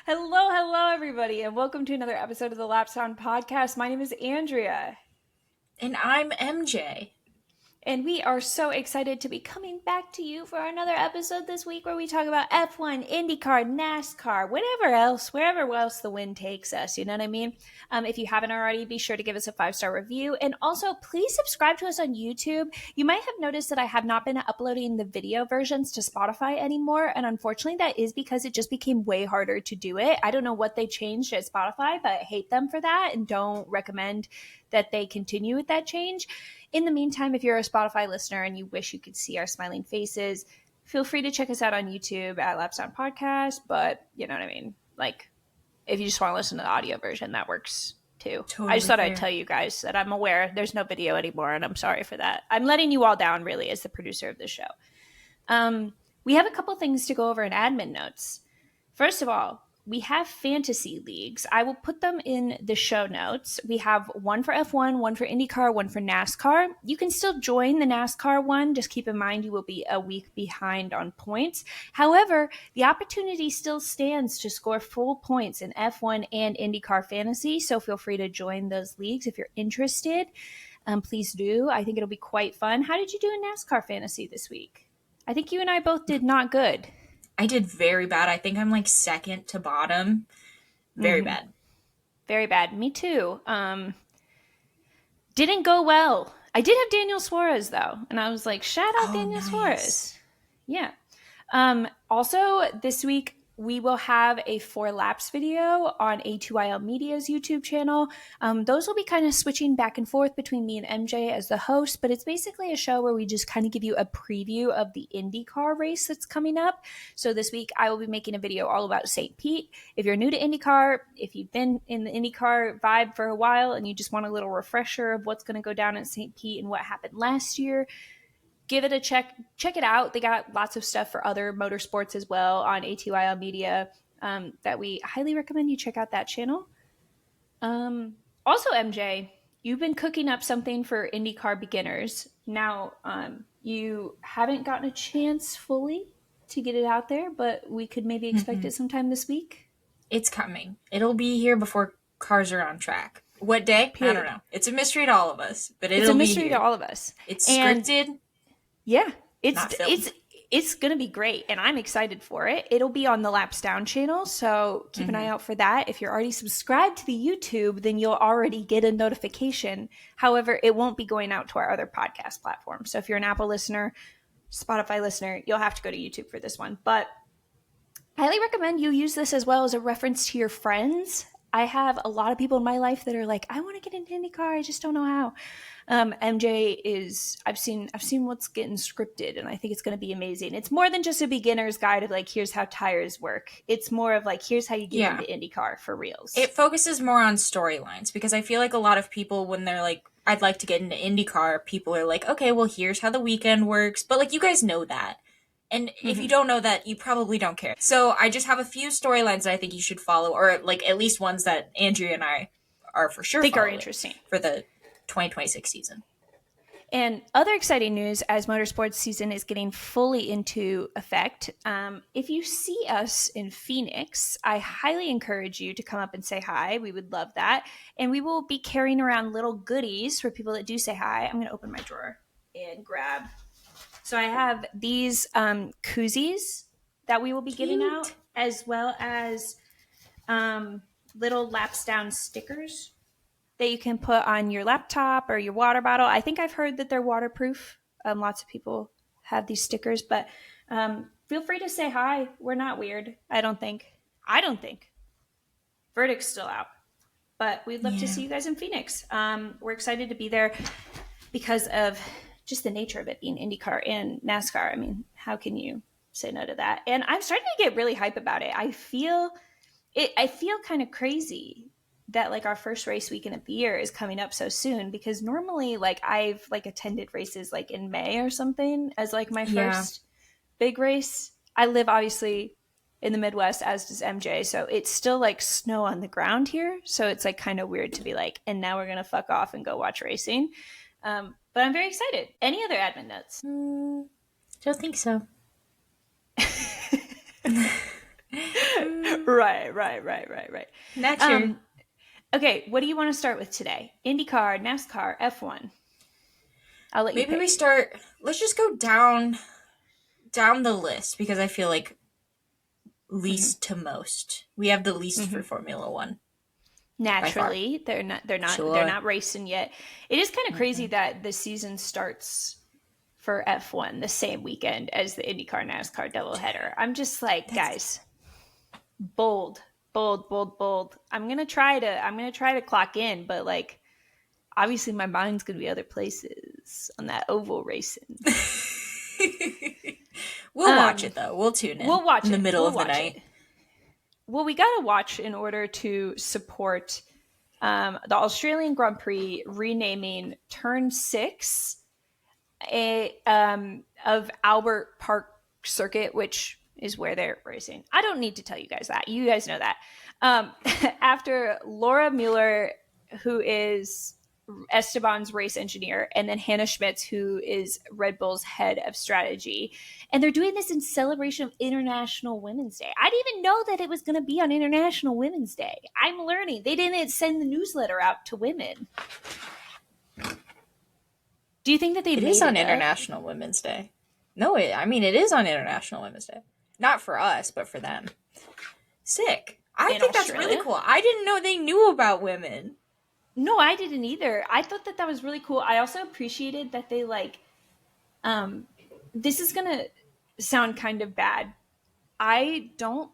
Hello, everybody, and welcome to another episode of the Lapsound Podcast. My name is Andrea, And I'm MJ. and we are so excited to be coming back to you for another episode this week where we talk about F1, IndyCar, NASCAR, wherever else the wind takes us. You know what I mean? If you haven't already, be sure to give us a 5-star review, and also please subscribe to us on YouTube. You might have noticed that I have not been uploading the video versions to Spotify anymore, and unfortunately, that is because it just became way harder to do it. I don't know what they changed at Spotify, but I hate them for that and don't recommend that they continue with that change. In the meantime, if you're a Spotify listener and you wish you could see our smiling faces, feel free to check us out on YouTube at Lapsound Podcast. But you know what I mean? Like, if you just want to listen to the audio version, that works too. Totally I just thought fair. I'd tell you guys that I'm aware there's no video anymore, and I'm sorry for that. I'm letting you all down, really, as the producer of the show. We have a couple things to go over in admin notes. First of all, we have fantasy leagues. I will put them in the show notes. We have one for F1, one for IndyCar, one for NASCAR. You can still join the NASCAR one. Just keep in mind you will be a week behind on points. However, the opportunity still stands to score full points in F1 and IndyCar fantasy. So feel free to join those leagues if you're interested. Please do. I think it'll be quite fun. How did you do in NASCAR fantasy this week? I think you and I both did not good. I did very bad. I think I'm like second to bottom. Very bad. Very bad. Me too. Didn't go well. I did have Daniel Suarez though, and I was like, shout out Daniel nice. Suarez. Yeah. Also, this week we will have a 4 laps video on A2IL Media's YouTube channel. Those will be kind of switching back and forth between me and MJ as the host, but it's basically a show where we just kind of give you a preview of the IndyCar race that's coming up. So this week I will be making a video all about St. Pete. If you're new to IndyCar, if you've been in the IndyCar vibe for a while and you just want a little refresher of what's going to go down at St. Pete and what happened last year, give it a check it out. They got lots of stuff for other motorsports as well on A2IL Media that we highly recommend you check out that channel. Also, MJ, you've been cooking up something for IndyCar beginners. Now, you haven't gotten a chance fully to get it out there, but we could maybe expect it sometime this week. It's coming. It'll be here before cars are on track. What day? Period. I don't know. It's a mystery to all of us, but It's it'll a be mystery here. to all of us. It's scripted. Yeah, Not filmed. it's going to be great, and I'm excited for it. It'll be on the Laps Down channel, so keep an eye out for that. If you're already subscribed to the YouTube, then you'll already get a notification. However, it won't be going out to our other podcast platforms. So if you're an Apple listener, Spotify listener, you'll have to go to YouTube for this one. But I highly recommend you use this as well as a reference to your friends. I have a lot of people in my life that are like, I want to get into IndyCar, I just don't know how. MJ is, I've seen what's getting scripted, and I think it's going to be amazing. It's more than just a beginner's guide of like, here's how tires work. It's more of like, here's how you get into IndyCar for reals. It focuses more on storylines because I feel like a lot of people, when they're like, I'd like to get into IndyCar, people are like, okay, well, here's how the weekend works. But like, you guys know that. And if you don't know that, you probably don't care. So I just have a few storylines that I think you should follow, or like at least ones that Andrea and I are for sure think are interesting for the 2026 season. And other exciting news as motorsports season is getting fully into effect. If you see us in Phoenix, I highly encourage you to come up and say hi. We would love that. And we will be carrying around little goodies for people that do say hi. I'm going to open my drawer and grab. So I have these koozies that we will be giving out, as well as little Laps Down stickers that you can put on your laptop or your water bottle. I think I've heard that they're waterproof. Lots of people have these stickers, but feel free to say hi. We're not weird. I don't think. Verdict's still out, but we'd love to see you guys in Phoenix. We're excited to be there because of just the nature of it being IndyCar and NASCAR. I mean, how can you say no to that? And I'm starting to get really hype about it. I feel kind of crazy that like our first race weekend of the year is coming up so soon, because normally like I've like attended races like in May or something as like my first big race. I live obviously in the Midwest, as does MJ, so it's still like snow on the ground here, so it's like kind of weird to be like, and now we're gonna fuck off and go watch racing. But I'm very excited. Any other admin notes? Don't think so. Right. Nature. Okay, what do you want to start with today? IndyCar, NASCAR, F1. I'll let you Maybe we pick. start. Let's just go down the list because I feel like Mm-hmm. least to most. We have the least Mm-hmm. for Formula One by far. Naturally, they're Sure. not racing yet. It is kind of crazy Mm-mm. that the season starts for F1 the same weekend as the IndyCar NASCAR doubleheader. I'm just like, That's guys, bold, bold. I'm gonna try to clock in, but like obviously my mind's gonna be other places on that oval racing. We'll watch Um, it though. We'll tune we'll in watch the it. middle We'll of the watch night. it. Well, we gotta watch in order to support the Australian Grand Prix renaming Turn Six of Albert Park Circuit, which is where they're racing. I don't need to tell you guys that. You guys know that. Um, after Laura Mueller, who is Esteban's race engineer, and then Hannah Schmitz, who is Red Bull's head of strategy. And they're doing this in celebration of International Women's Day. I didn't even know that it was going to be on International Women's Day. I'm learning. They didn't send the newsletter out to women. Do you think that they It is made on it up? International Women's Day. No, I mean it is on International Women's Day. Not for us, but for them. Sick. I In think that's really Australia? cool. I didn't know they knew about women. No, I didn't either. I thought that that was really cool. I also appreciated that they like um this is going to sound kind of bad. I don't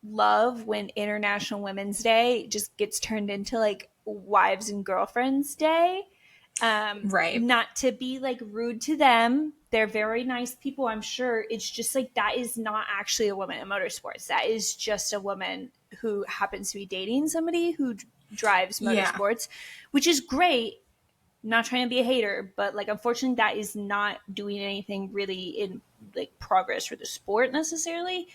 love when International Women's Day just gets turned into like wives and girlfriends day. Right. Not to be like rude to them. They're very nice people, I'm sure. It's just like that is not actually a woman in motorsports. That is just a woman who happens to be dating somebody who drives Yeah. motorsports, which is great. Not trying to be a hater, but like unfortunately that is not doing anything really in like progress for the sport necessarily.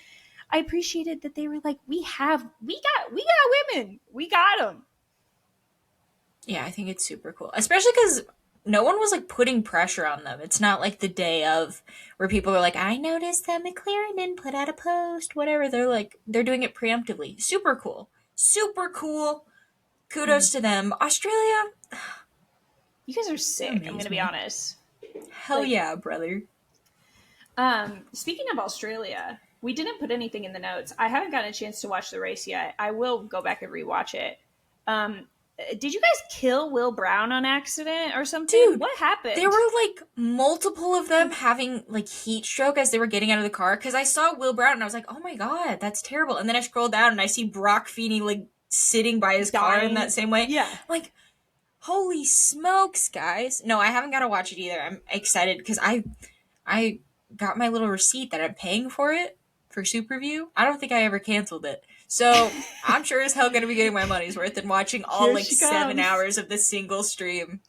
I appreciated that they were like, we got women, we got them. Yeah, I think it's super cool. Especially because no one was like putting pressure on them. It's not like the day of where people are like, I noticed that McLaren didn't put out a post, whatever. They're doing it preemptively. Super cool. Super cool. Mm-hmm. Kudos to them. Australia, You guys are you sick. I'm amaze gonna be me. honest. Hell Like, yeah, brother. speaking of Australia, we didn't put anything in the notes. I haven't gotten a chance to watch the race yet. I will go back and rewatch it. Um, did you guys kill Will Brown on accident or something? Dude, What there happened? were like multiple of them having like heat stroke as they were getting out of the car because I saw Will Brown and I was like, oh my god, that's terrible. And then I scrolled down and I see Brock Feeney like sitting by his car in that Dying? same way. Yeah. I'm like, holy smokes, guys. No, I haven't got to watch it either. I'm excited because I got my little receipt that I'm paying for it for Super View. I don't think I ever canceled it. So I'm sure as hell gonna be getting my money's worth and watching all Here like she 7 hours comes. of this single stream.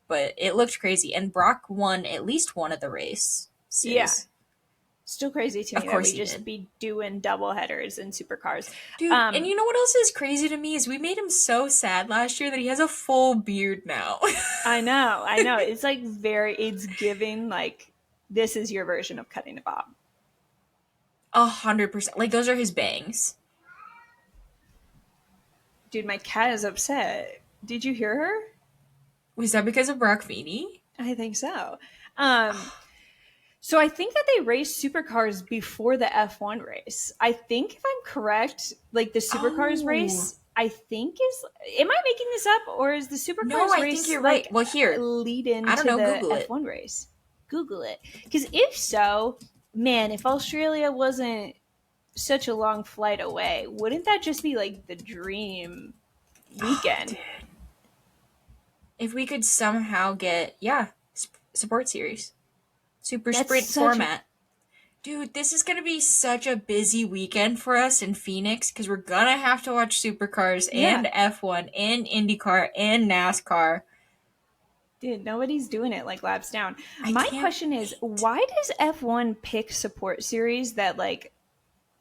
But it looked crazy. And Brock won at least one of the race. Yeah. Sis. Still crazy to Of me that course we he just did. be doing double headers in supercars. Dude, and Um, you know what else is crazy to me is we made him so sad last year that he has a full beard now. I know. It's like it's giving like this is your version of cutting a bob. 100%. Like those are his bangs. Dude, my cat is upset. Did you hear her? Was that because of Brock Feeney? I think so. Um, so I think that they raced supercars before the F1 race. I think if I'm correct, like the supercars Oh. race, I think is am I making this up or is the No, supercars I think race you're right. like Well, here. lead I don't into know. the Google it. F1 race? Google it. Because if so, man, if Australia wasn't such a long flight away, wouldn't that just be like the dream Oh, weekend? dude. If we could somehow get, yeah, support series. Super That's sprint such a format. Dude, this is gonna be such a busy weekend for us in Phoenix because we're gonna have to watch Supercars yeah. and F1 and IndyCar and NASCAR. Dude, nobody's doing it like laps down. I My can't question is, wait. why does F1 pick support series that like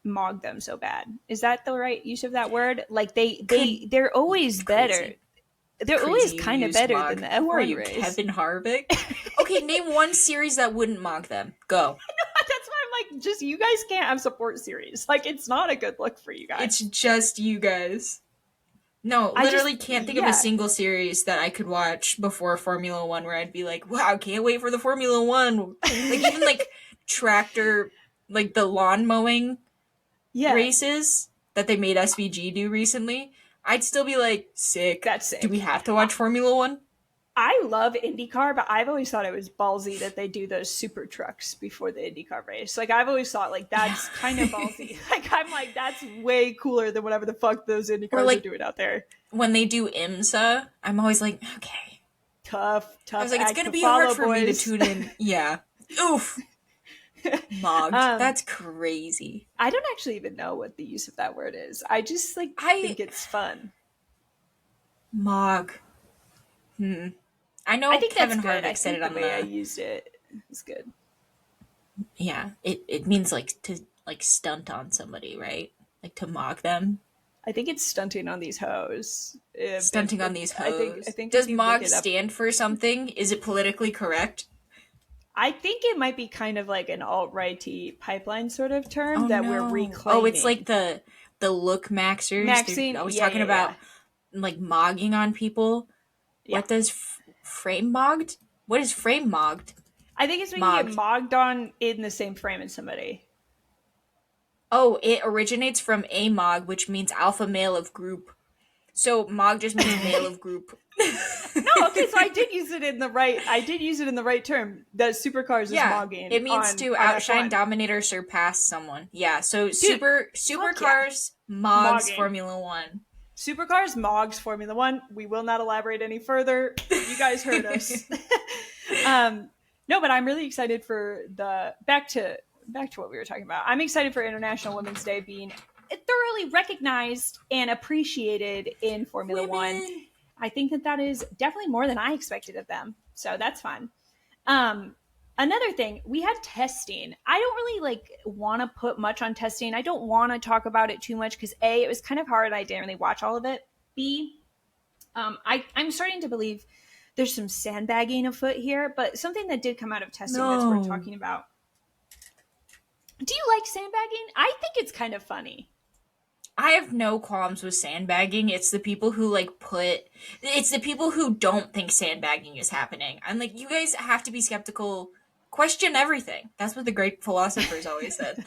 mog them so bad? Is that the right use of that word? Like Could they're always better. crazy, They're always crazy kind of use better than Mog. the Who are F1 you, race. Kevin Harvick? Okay, name one series that wouldn't Mog them. Go. That's why I'm just you guys can't have support series. Like, it's not a good look for you guys. It's just you guys. No, I literally just, can't think of a yeah. single series that I could watch before Formula One where I'd be like, wow, can't wait for the Formula One. Like, even like tractor, like the lawn mowing Yeah, races that they made SVG do recently, I'd still be like, sick. that's Do we sick. have to watch Formula One? I love IndyCar, but I've always thought it was ballsy that they do those super trucks before the IndyCar race. Like, I've always thought, like, that's kind of ballsy. Like, I'm like, that's way cooler than whatever the fuck those Or IndyCars are like doing out there. when they do IMSA, I'm always like, okay. Tough I was like, it's act gonna to be follow, hard for me to boys. tune in. Yeah. Oof. Mogged. Um, That's crazy. I don't actually even know what the use of that word is. I just, like, I think it's fun. Mog. I I know think Kevin that's good. I Harvick said think it the on way I the used it is good. yeah. It means like to like stunt on somebody, right? Like to mock them. I think it's stunting on these hoes. Stunting on these I hoes. think if Does you look mog it up, stand for something? Is it politically correct? I think it might be kind of like an alt-righty pipeline sort of term Oh that we're no. Oh, it's like reclaiming. the look maxers. Maxine, They're always yeah, talking yeah, yeah. about like mogging on people. Yeah. What does frame mogged? What is frame mogged? I think it's when you get Mogged. mogged on in the same frame as somebody. Oh, it originates from a mog, which means alpha male of group. So mog just means male of group. No, okay, so I did use it in the right term. That Supercars is Yeah, mogging it means on to outshine, F1. dominate, or surpass someone. Yeah, so Dude, fuck yeah. supercars, mogs, Mogging. Formula One. Supercars, Mogs, Formula One. We will not elaborate any further. You guys heard us. No, but I'm really excited for the back to what we were talking about. I'm excited for International Women's Day being thoroughly recognized and appreciated in Formula One. Women. I think that is definitely more than I expected of them. So that's fun. Um, Another thing, we had testing. I don't really like want to put much on testing. I don't want to talk about it too much because A, it was kind of hard. I didn't really watch all of it. B, I'm starting to believe there's some sandbagging afoot here, but something that did come out of testing that's worth No. talking about. Do you like sandbagging? I think it's kind of funny. I have no qualms with sandbagging. It's the people who it's the people who don't think sandbagging is happening. I'm like, you guys have to be skeptical. Question everything. That's what the great philosophers always said.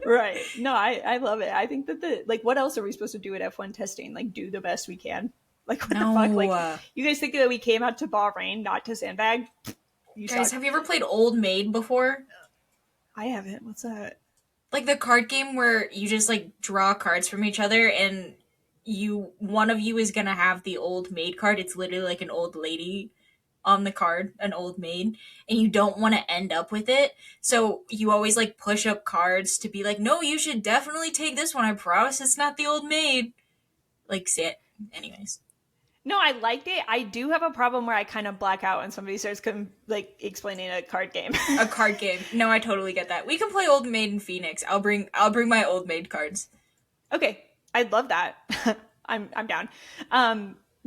Right. No, I love it. I think that what else are we supposed to do at F1 testing? Like, do the best we can. Like, what the fuck? Like, you guys think that we came out to Bahrain not to sandbag? You Guys, suck. have you ever played Old Maid before? I haven't. What's that? Like the card game where you just like draw cards from each other and one of you is gonna have the old maid card. It's literally like an old lady on the card, an old maid, and you don't want to end up with it. So you always like push up cards to be like, no, you should definitely take this one. I promise it's not the old maid. Like, sit. Anyways. No, I liked it. I do have a problem where I kind of black out when somebody starts explaining a card game. A card game. No, I totally get that. We can play Old Maid in Phoenix. I'll bring my Old Maid cards. Okay, I'd love that. I'm down.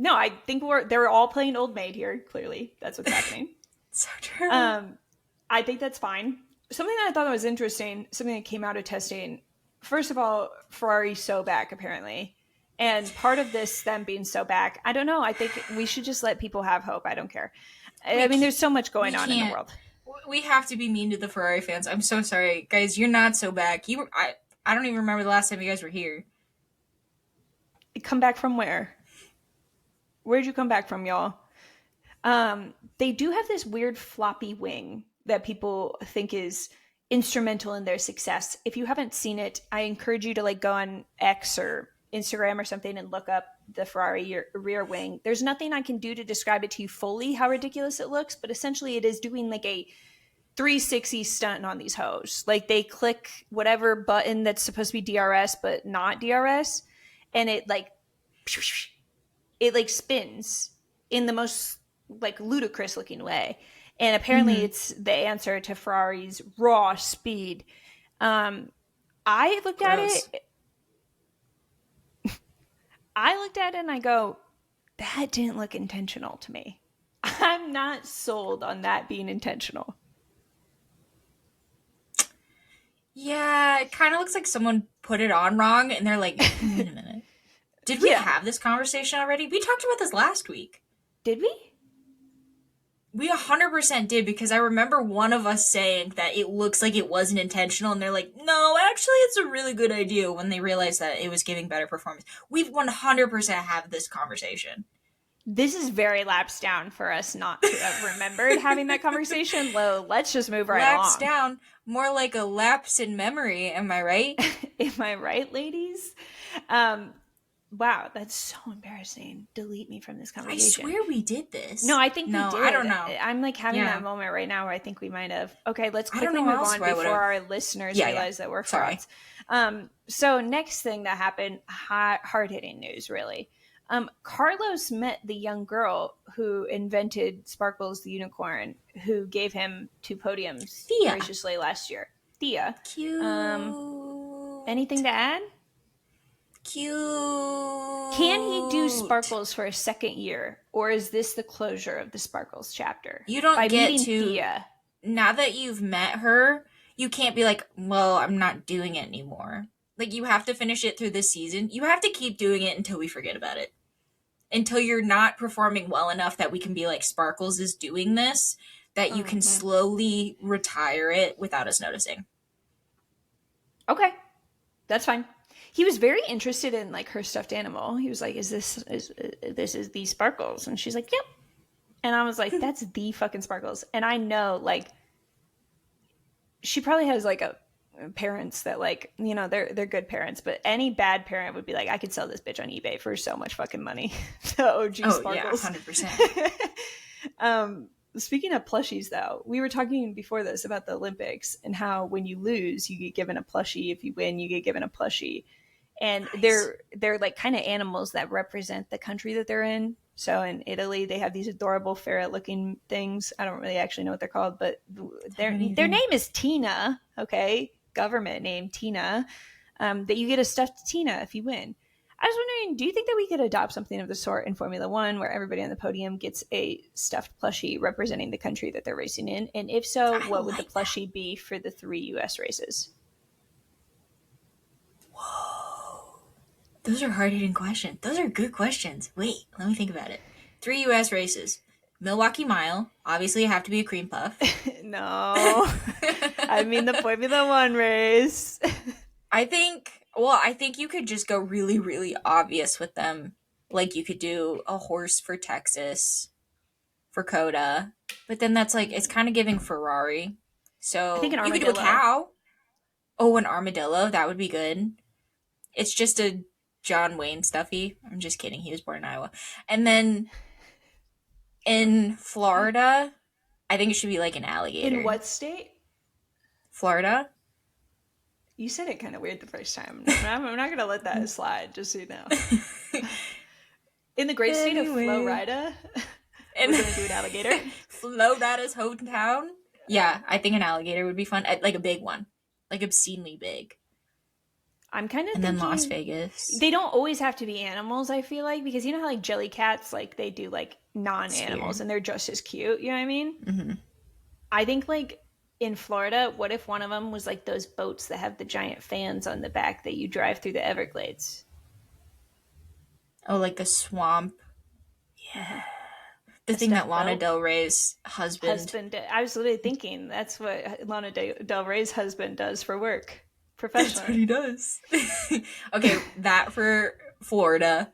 No, I think they're all playing Old Maid here. Clearly, that's what's happening. So true. I think that's fine. Something that I thought was interesting, something that came out of testing. First of all, Ferrari's so back apparently. And part of this, them being so back, I don't know. I think we should just let people have hope. I don't care. I mean, there's so much going on in the world. We have to be mean to the Ferrari fans. I'm so sorry. Guys, you're not so back. I don't even remember the last time you guys were here. Come back from where? Where'd you come back from, y'all? They do have this weird floppy wing that people think is instrumental in their success. If you haven't seen it, I encourage you to go on X or Instagram or something and look up the Ferrari rear wing. There's nothing I can do to describe it to you fully how ridiculous it looks, but essentially it is doing like a 360 stunt on these hoes. Like they click whatever button that's supposed to be DRS but not DRS, and it spins in the most ludicrous looking way. And apparently it's the answer to Ferrari's raw speed. I looked at it. I looked at it and I go, that didn't look intentional to me. I'm not sold on that being intentional. Yeah, it kind of looks like someone put it on wrong, and they're like, wait a minute. Did we Yeah. have this conversation already? We talked about this last week. Did we? We 100% did because I remember one of us saying that it looks like it wasn't intentional, and they're like, no, actually, it's a really good idea when they realized that it was giving better performance. We've 100% have this conversation. This is very lapsed down for us not to have remembered having that conversation. Let's just move right Lapse along. down, more like a lapse in memory, am I right? Am I right, ladies? Um, wow, that's so embarrassing. Delete me from this I conversation. swear we did No, this. I think we No, I did. don't know. I'm like having that Yeah. moment right now where I think we might have. Okay, let's I don't quickly know how move else on I would before have. our listeners Yeah, yeah. realize that we're Sorry. frauds. So next thing that happened, hard hitting news, really. Carlos met the young girl who invented Sparkles the unicorn, who gave him 2 podiums Thea. graciously last year. Thea. Um, anything Cute. to add? Can he do Cute. Sparkles for a second year, or is this the closure of the Sparkles chapter? You don't By get meeting to, Thea. now that you've met her, you can't be like, well, I'm not doing it anymore. Like, you have to finish it through this season. You have to keep doing it until we forget about it. Until you're not performing well enough that we can be like, Sparkles is doing this, that you can Mm-hmm. slowly retire it without us noticing. Okay, that's fine. He was very interested in like her stuffed animal. He was like, "Is these Sparkles?" And she's like, "Yep." And I was like, "That's the fucking Sparkles." And I know like she probably has like a parents that like they're good parents, but any bad parent would be like, I could sell this bitch on eBay for so much fucking money. The OG Oh, yeah, Sparkles. 100%. Speaking of plushies, though, we were talking before this about the Olympics and how when you lose, you get given a plushie. If you win, you get given a plushie, and Nice. they're like kind of animals that represent the country that they're in. So in Italy, they have these adorable ferret-looking things. I don't really actually know what they're called, but I don't their either. name is Tina. Okay, government name Tina. That you get a stuffed Tina if you win. I was wondering, do you think that we could adopt something of the sort in Formula One, where everybody on the podium gets a stuffed plushie representing the country that they're racing in? And if so, I what would the like that. plushie be for the 3 U.S. races? Whoa. Those are hard hitting questions. Those are good questions. Wait, let me think about it. 3 US races. Milwaukee Mile. Obviously, you have to be a cream puff. No, I mean the Formula One race. I think you could just go really, really obvious with them. Like, you could do a horse for Texas, for Coda. But then that's like, it's kind of giving Ferrari. I think So, an you could do a armadillo. cow. Oh, an armadillo. That would be good. It's just a John Wayne stuffy. I'm just kidding. He was born in Iowa. And then in Florida, I think it should be like an In alligator. what state? Florida? You said it kind of weird the first time. I'm not going to let that slide, just so you know. In the great state of Anyway. Florida, we're And going to do an alligator. Florida's hometown? Yeah, I think an alligator would be fun. Like a big one. Like obscenely big. I'm kind of And then Las thinking Vegas. they don't always have to be animals, I feel like, because you know how like jelly cats, like they do like non-animals Sphere. and they're just as cute, you know what I mean? Mm-hmm. I think like in Florida, what if one of them was like those boats that have the giant fans on the back that you drive through the Everglades? Oh, like a swamp. Uh-huh. The A thing that stuffed Lana boat. Del Rey's husband. Husband, I was literally thinking that's what Del Rey's husband does for work That's what professionally. he does. Okay, that for Florida.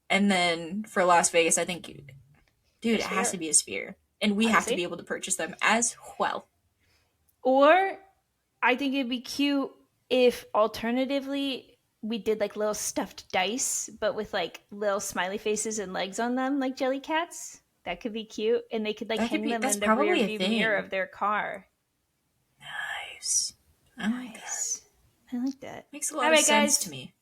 And then for Las Vegas, I think, dude, A it has to sphere, be a sphere. And we have to be honestly. able to purchase them as well. Or I think it'd be cute if alternatively we did like little stuffed dice, but with like little smiley faces and legs on them, like jelly cats. That could be cute, and they could like That could hang be, them that's in the rear probably a view mirror thing. of their car. Nice. I like that. Nice. I like that. Makes a All lot of right, sense to guys. me.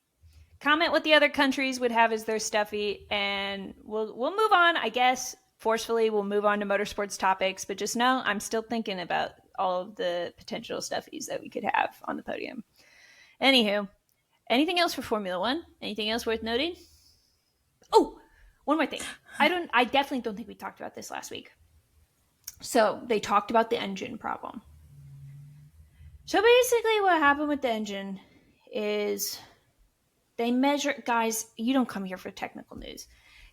Comment what the other countries would have as their stuffy, and we'll move on. I guess forcefully we'll move on to motorsports topics, but just know I'm still thinking about all of the potential stuffies that we could have on the podium. Anywho, anything else for Formula One? Anything else worth noting? Oh, one more thing. I definitely don't think we talked about this last week. So they talked about the engine problem. So basically, what happened with the engine is they measure, guys, you don't come here for technical news.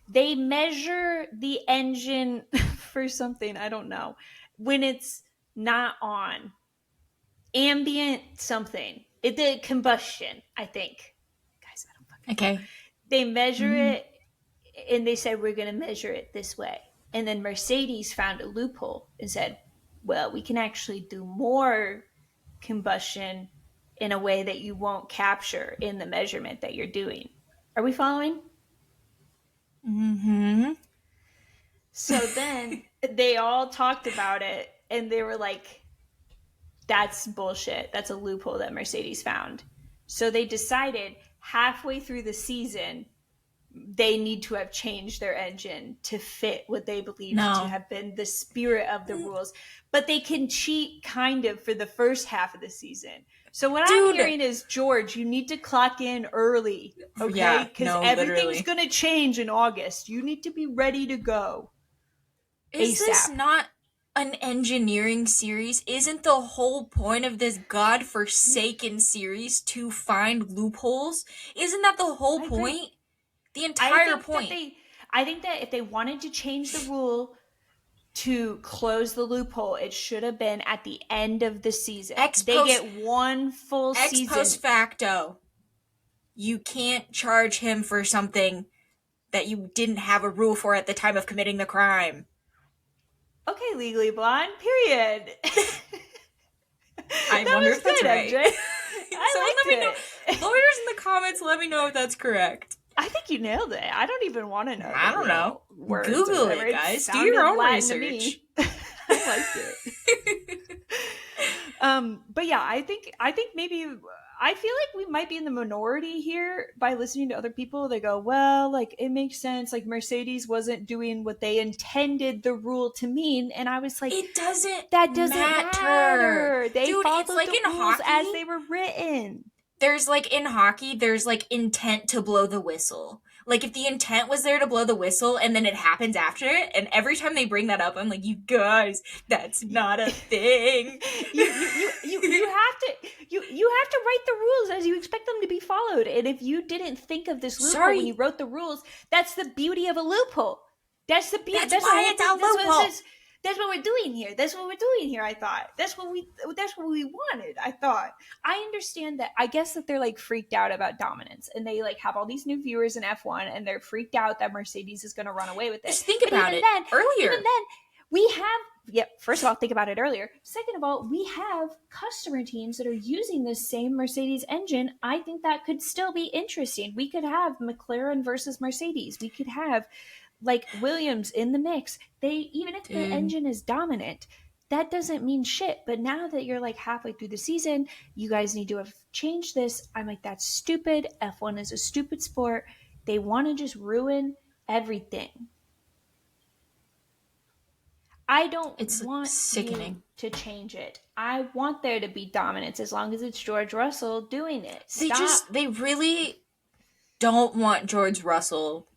They measure the engine for something, I don't know, when it's not on. Ambient something. The combustion, I think. Guys, I don't fucking know. Okay. They measure Mm-hmm. it and they said, we're going to measure it this way. And then Mercedes found a loophole and said, well, we can actually do more combustion in a way that you won't capture in the measurement that you're doing. Are we following? Mm-hmm. So then they all talked about it and they were like, that's bullshit. That's a loophole that Mercedes found. So they decided halfway through the season, they need to have changed their engine to fit what they believed to No. have been the spirit of the rules. But they can cheat kind of for the first half of the season. So what I'm Dude. hearing is, George, you need to clock in early, okay? Yeah, Because no, everything's literally. going to change in August. You need to be ready to go Is this ASAP. not an engineering series? Isn't the whole point of this godforsaken series to find loopholes? Isn't that the whole I agree. point? The entire point. I think that if they wanted to change the rule to close the loophole, it should have been at the end of the season. They get one full Ex season. post facto. You can't charge him for something that you didn't have a rule for at the time of committing the crime. Okay, Legally Blonde, period. I wonder if that's good, right. MJ. I liked it. Lawyers in the comments, let me know if that's correct. I think you nailed it. I don't even want to know. I don't know. Google it, guys. Do your own research. I liked it. But yeah, I think maybe I feel like we might be in the minority here by listening to other people. They go, well, like it makes sense. Like Mercedes wasn't doing what they intended the rule to mean, and I was like, it doesn't. That doesn't matter. They followed like the rules as they were written. There's like in hockey, there's like intent to blow the whistle. Like if the intent was there to blow the whistle and then it happens after it, and every time they bring that up, I'm like, you guys, that's not a thing. you have to write the rules as you expect them to be followed. And if you didn't think of this loophole when you wrote the rules, that's the beauty of a loophole. That's the beauty. That's why it's a loophole. That's what we're doing here. That's what we're doing here. I thought that's what we wanted. I thought. I understand that. I guess that they're like freaked out about dominance, and they like have all these new viewers in F1, and they're freaked out that Mercedes is going to run away with it. Just think about it. Earlier, even then, we have. First of all, think about it earlier. Second of all, we have customer teams that are using this same Mercedes engine. I think that could still be interesting. We could have McLaren versus Mercedes. We could have like Williams in the mix. Even if the engine is dominant, that doesn't mean shit. But now that you're like halfway through the season, you guys need to have changed this. I'm like, that's stupid. F1 is a stupid sport. They want to just ruin everything. I don't want sickening you to change it. I want there to be dominance as long as it's George Russell doing it. They really don't want George Russell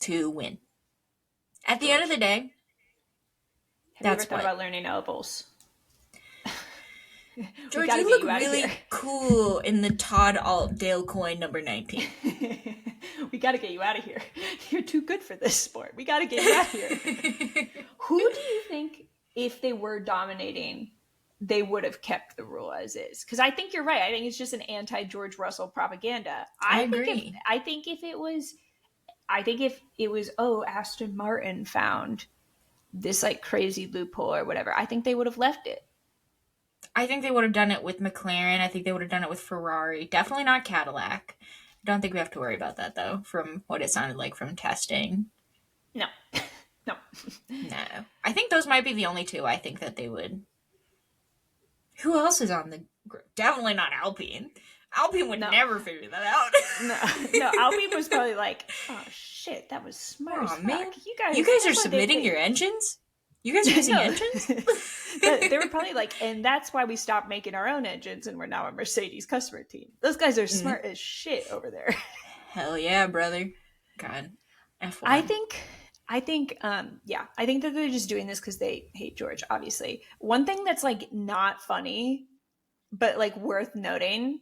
to win. At the end of the day, have you ever thought about learning elbows? George, you look really cool in the Todd Altdale coin number 19. We got to get you out of here. You're too good for this sport. We got to get you out of here. Who do you think, if they were dominating, they would have kept the rule as is? Because I think you're right. I think it's just an anti-George Russell propaganda. I agree. I think if it was, Aston Martin found this like crazy loophole or whatever, I think they would have left it. I think they would have done it with McLaren. I think they would have done it with Ferrari. Definitely not Cadillac. I don't think we have to worry about that, though, from what it sounded like from testing. No. No. I think those might be the only two I think that they would. Who else is on the group? Definitely not Alpine. Alpine would never figure that out. No, Alpine was probably like, oh shit, that was smart. Oh, man. You guys are submitting your engines? You guys are using engines? They were probably like, and that's why we stopped making our own engines and we're now a Mercedes customer team. Those guys are smart as shit over there. Hell yeah, brother. God. F1. I think that they're just doing this because they hate George, obviously. One thing that's like not funny but like worth noting,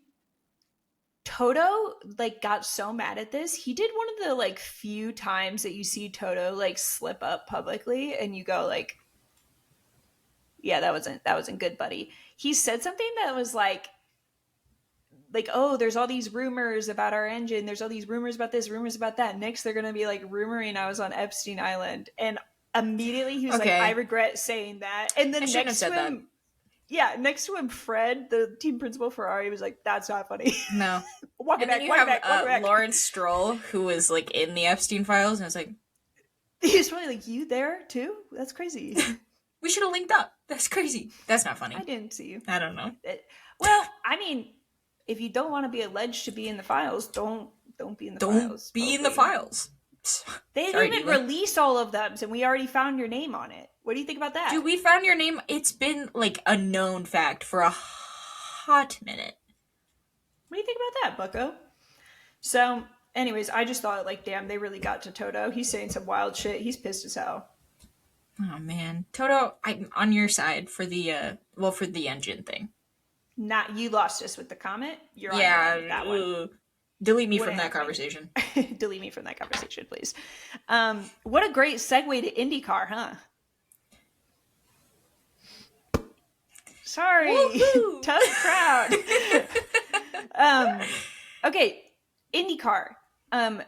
Toto like got so mad at this. He did one of the like few times that you see Toto like slip up publicly and you go like, yeah, that wasn't good, buddy. He said something that was like, oh, there's all these rumors about our engine. There's all these rumors about this, rumors about that. Next, they're gonna be like rumoring I was on Epstein Island, and immediately he was like, I Okay. regret saying that. And I then shouldn't have next to said that. him, yeah, next to him, Fred, the team principal Ferrari, was like, that's not funny. No. Walk it And then back, you walk it have back, walk it back. Lawrence Stroll, who was like in the Epstein files, and I was like, He's probably like, you there too? That's crazy. we should have linked up. That's crazy. That's not I funny. didn't see you. I don't know. Well, I mean, if you don't want to be alleged to be in the files, don't be in the Don't files. be in the Probably. files. They didn't Sorry, even Diva. release all of them, and we already found your name on it. What do you think about that? Dude, we found your name. It's been like a known fact for a hot minute. What do you think about that, Bucko? So, anyways, I just thought, like, damn, they really got to Toto. He's saying some wild shit. He's pissed as hell. Oh man, Toto, I'm on your side for the for the engine thing. Not you lost us with the comment. You're on Yeah, that one. delete me What from that happened? conversation. Delete me from that conversation, please. What a great segue to IndyCar, huh? Sorry, Woohoo! tough crowd. Okay, IndyCar.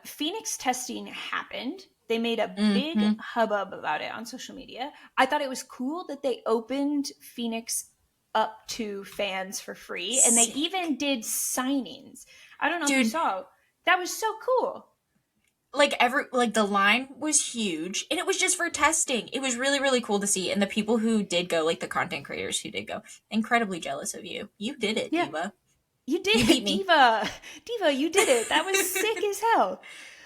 Phoenix testing happened. They made a big hubbub about it on social media. I thought it was cool that they opened Phoenix up to fans for free, and they Sick. even did signings. I don't know if you Dude, saw. That was so cool. like the line was huge, and it was just for testing. It was really really cool to see, and the people who did go, like the content creators who did go, incredibly jealous of you. You did it, Yeah, Diva. you You did, beat me. Diva. You did it. That was sick as hell.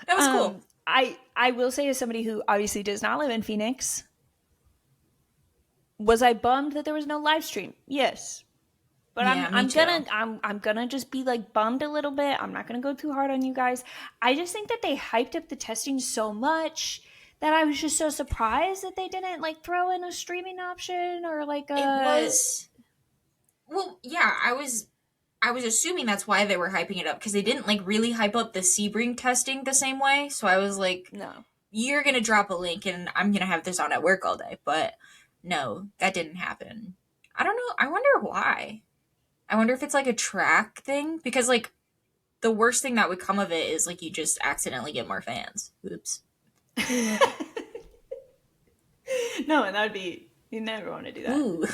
That was cool. I will say, as somebody who obviously does not live in Phoenix, was I bummed that there was no live stream? Yes. But Yeah, me I'm too. gonna I'm gonna just be like bummed a little bit. I'm not gonna go too hard on you guys. I just think that they hyped up the testing so much that I was just so surprised that they didn't like throw in a streaming option or like It a was well, yeah. I was assuming that's why they were hyping it up because they didn't like really hype up the Sebring testing the same way. So I was like, no. you're gonna drop a link and I'm gonna have this on at work all day. But no, that didn't happen. I don't know. I wonder why. I wonder if it's like a track thing because like the worst thing that would come of it is like you just accidentally get more fans. Oops. No, and that would be you never want to do that. Ooh,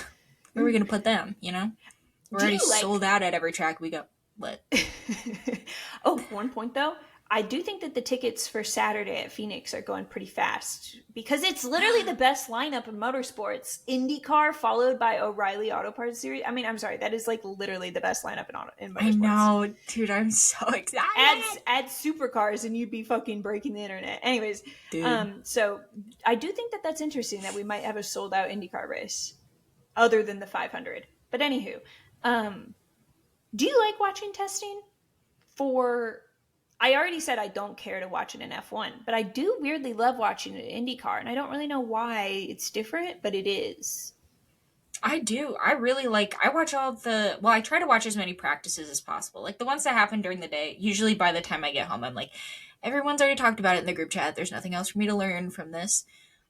where are we gonna put them? You know, we're Do already you like sold out at every track we go. What? Oh, one point though. I do think that the tickets for Saturday at Phoenix are going pretty fast because it's literally the best lineup in motorsports. IndyCar followed by O'Reilly Auto Parts Series. I mean, I'm sorry, that is like literally the best lineup in I motorsports. know, dude. I'm so excited. Add Supercars and you'd be fucking breaking the internet. Anyways, Dude. so I do think that that's interesting that we might have a sold out IndyCar race other than the 500. But anywho, do you like watching testing for I already said I don't care to watch it in F1, but I do weirdly love watching it in IndyCar, and I don't really know why it's different, but it is. I do. I really like. I watch all the. Well, I try to watch as many practices as possible. Like the ones that happen during the day. Usually by the time I get home, I'm like, everyone's already talked about it in the group chat. There's nothing else for me to learn from this.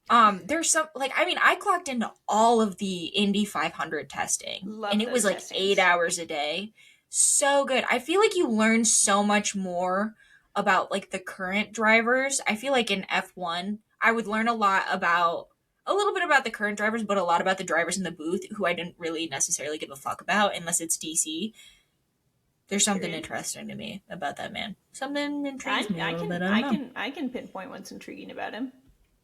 There's some like I mean, I clocked into all of the Indy 500 testing, and Love it was those like testings. 8 hours a day. So good. I feel like you learn so much more about like the current drivers. I feel like in F1, I would learn a little bit about the current drivers, but a lot about the drivers in the booth who I didn't really necessarily give a fuck about unless it's DC. There's something Period. interesting to me about that man. Something I, intrigues me a I little can bit. I don't I know. can I can pinpoint what's intriguing about him.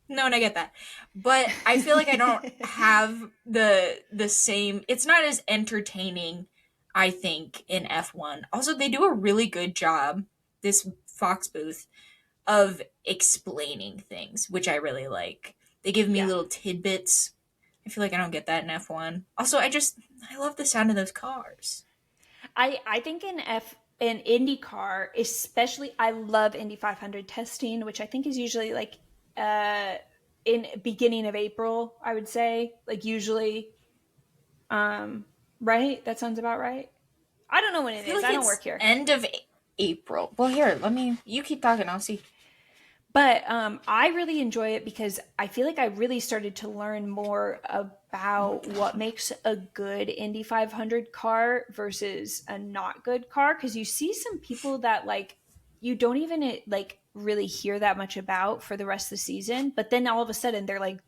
No, and I get that. But I feel like I don't have the same it's not as entertaining, I think, in F1. Also, they do a really good job, this Fox booth, of explaining things, which I really like. They give me Yeah, little tidbits. I feel like I don't get that in F1. Also, I love the sound of those cars. I think in IndyCar, especially, I love Indy 500 testing, which I think is usually like uh in beginning of April. I would say like usually, right? That sounds about right. I don't know when I it feel is. like I don't it's work here. end of April. Well, here, you keep talking. I'll see. But I really enjoy it because I feel like I really started to learn more about what makes a good Indy 500 car versus a not good car. Because you see some people that like you don't even like really hear that much about for the rest of the season, but then all of a sudden they're like,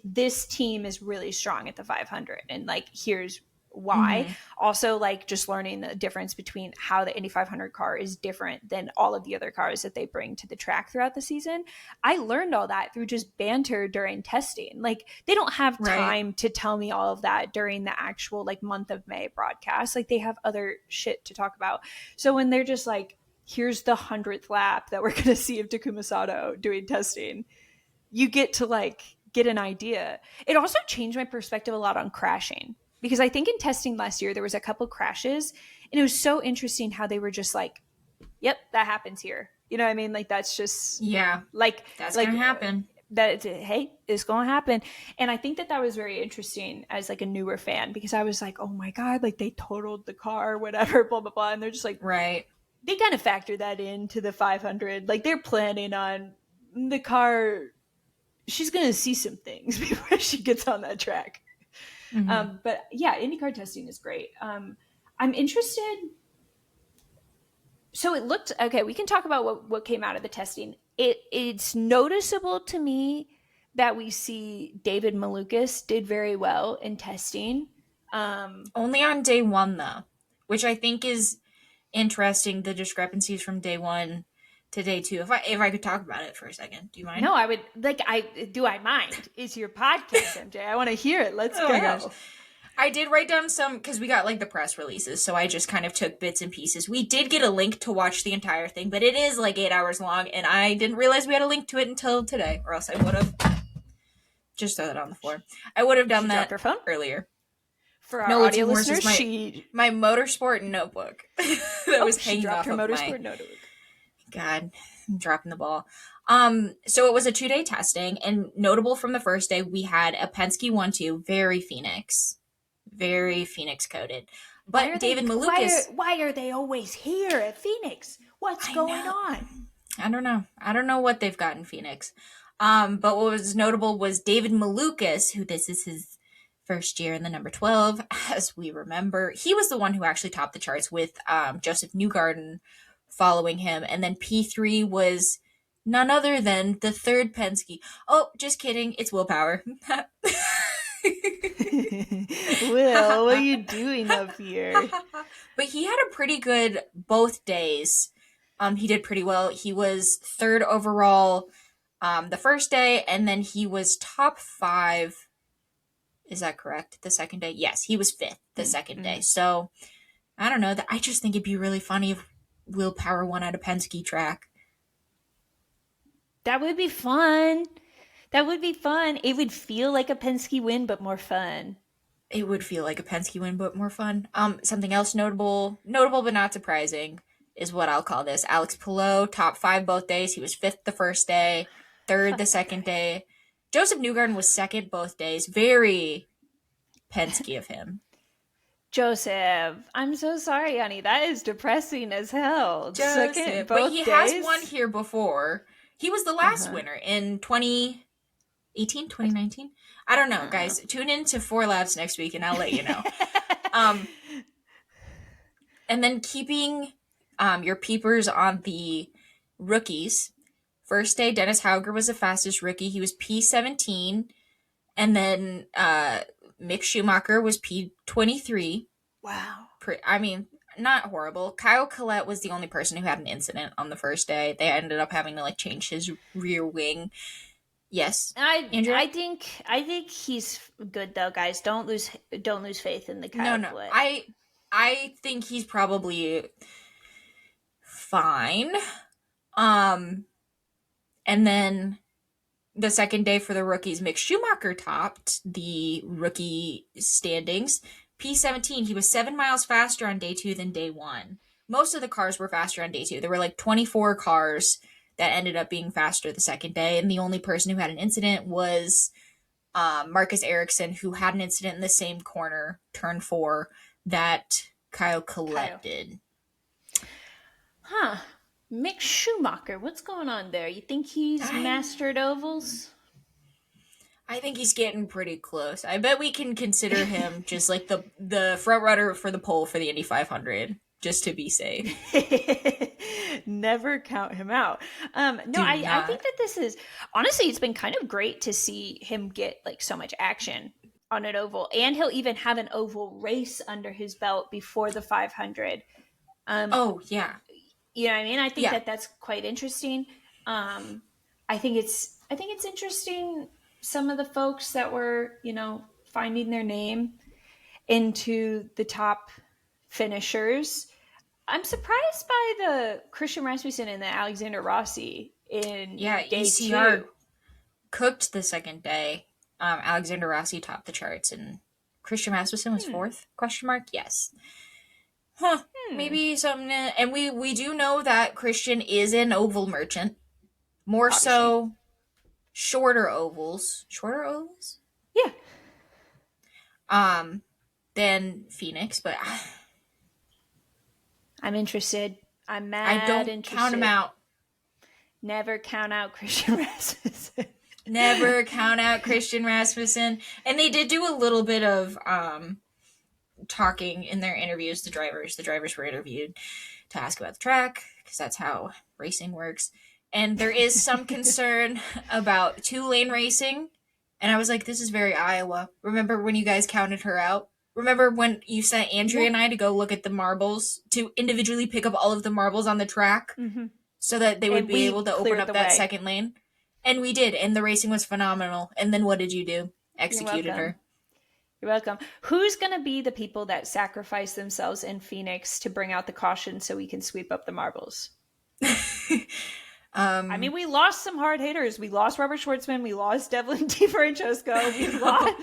this team is really strong at the 500, and like here's why. Mm-hmm. Also, like just learning the difference between how the Indy 500 car is different than all of the other cars that they bring to the track throughout the season. I learned all that through just banter during testing. Like they don't have Right. time to tell me all of that during the actual like month of May broadcast. Like they have other shit to talk about. So when they're just like, here's the 100th lap that we're going to see of Takuma Sato doing testing, you get to like get an idea. It also changed my perspective a lot on crashing, because I think in testing last year there was a couple crashes, and it was so interesting how they were just like, yep, that happens here. You know what I mean? Like that's just Yeah, like that's like gonna happen. that. Hey, it's going to happen. And I think that that was very interesting as like a newer fan, because I was like, oh my god, like they totaled the car, whatever, blah blah blah, and they're just like, Right. they kind of factor that into the 500. Like they're planning on the car. She's going to see some things before she gets on that track. Mm-hmm. But yeah, IndyCar testing is great. I'm interested. So it looked okay. We can talk about what came out of the testing. It's noticeable to me that we see David Malukas did very well in testing. Um, Only on day one, though, which I think is interesting. The discrepancies from day one to day two. If I could talk about it for a second, do you mind? no, I would like. I do. I mind. It's your podcast, MJ. I want to hear it. Let's Oh my gosh. go. I did write down some because we got like the press releases, so I just kind of took bits and pieces. We did get a link to watch the entire thing, but it is like 8 hours long, and I didn't realize we had a link to it until today, or else I would have just throw that on the floor. I would have done She dropped that her phone. earlier. For our No, it's audio even worse. Is listeners, my she my motorsport notebook that was she hanging dropped off her of motorsport my notebook. God, I'm dropping the ball. So it was a 2-day testing, and notable from the first day, we had a Penske 1-2, very Phoenix coded. Why But are they? David Malukas, Why are they always here at Phoenix? What's I going know, on? I don't know, what they've got in Phoenix. But what was notable was David Malukas, who this is his first year in the number 12, as we remember. He was the one who actually topped the charts with Joseph Newgarden following him. And then P3 was none other than the third Penske. Oh, just kidding. It's Willpower. Will, what are you doing up here? But he had a pretty good both days. He did pretty well. He was third overall the first day, and then he was top 5. Is that correct? The second day? Yes, he was 5th the second day. So, I don't know. I just think it'd be really funny if Willpower won at a Penske track. That would be fun. That would be fun. It would feel like a Penske win, but more fun. It would feel like a Penske win, but more fun. Something else notable but not surprising, is what I'll call this. Alex Palou, top 5 both days. He was 5th the first day, 3rd the second day. Joseph Newgarden was 2nd both days. Very Penske of him. Joseph, I'm so sorry, honey. That is depressing as hell. Second Joseph, but both he days. has won here before. He was the last winner in 2018, 2019. I don't know, guys. Tune in to 4 Laps next week, and I'll let you know. And then keeping your peepers on the rookies. First day, Dennis Hauger was the fastest rookie. He was P17. And then Mick Schumacher was P23. Wow. I mean, not horrible. Kyle Collette was the only person who had an incident on the first day. They ended up having to like change his rear wing. Yes, Andrea? I think he's good though, guys. Don't lose faith in the Kyle Collette. I think he's probably fine. And then the second day for the rookies, Mick Schumacher topped the rookie standings. P17, he was 7 miles faster on day 2 than day 1. Most of the cars were faster on day 2. There were like 24 cars that ended up being faster the second day, and the only person who had an incident was Marcus Ericsson, who had an incident in the same corner, turn 4, that Kyle Kyle. collected. Huh. Mick Schumacher, what's going on there? You think he's mastered ovals? I think he's getting pretty close. I bet we can consider him just like the front runner for the pole for the Indy 500, just to be safe. Never count him out. No, Do I think not. that this is honestly, it's been kind of great to see him get like so much action on an oval, and he'll even have an oval race under his belt before the 500. Oh yeah, You know what I mean? I think yeah. that that's quite interesting. I think it's interesting some of the folks that were finding their name into the top finishers. I'm surprised by the Christian Rasmussen and the Alexander Rossi in Yeah, day ECR 2. cooked the second day. Alexander Rossi topped the charts, and Christian Rasmussen was Hmm. fourth? Question mark. Yes. Huh. Hmm. Maybe something. And we do know that Christian is an oval merchant. More Obviously. so, shorter ovals. Shorter ovals. Yeah. Than Phoenix, but I'm interested. I'm I mad don't count him interested. out. Never count out Christian Rasmussen. Never count out Christian Rasmussen. And they did do a little bit of talking in their interviews. The drivers were interviewed to ask about the track because that's how racing works. And there is some concern about 2-lane racing. And I was like, this is very Iowa. Remember when you guys counted her out? Remember when you sent Andrea and I to go look at the marbles, to individually pick up all of the marbles on the track Mm-hmm. so that they would And be we able to open cleared up the that way. second lane? And we did. And the racing was phenomenal. And then what did you do? Executed You're welcome. her. You're welcome. Who's going to be the people that sacrifice themselves in Phoenix to bring out the caution so we can sweep up the marbles? I mean, we lost some hard hitters. We lost Robert Schwartzman. We lost Devlin DiFrancesco. We lost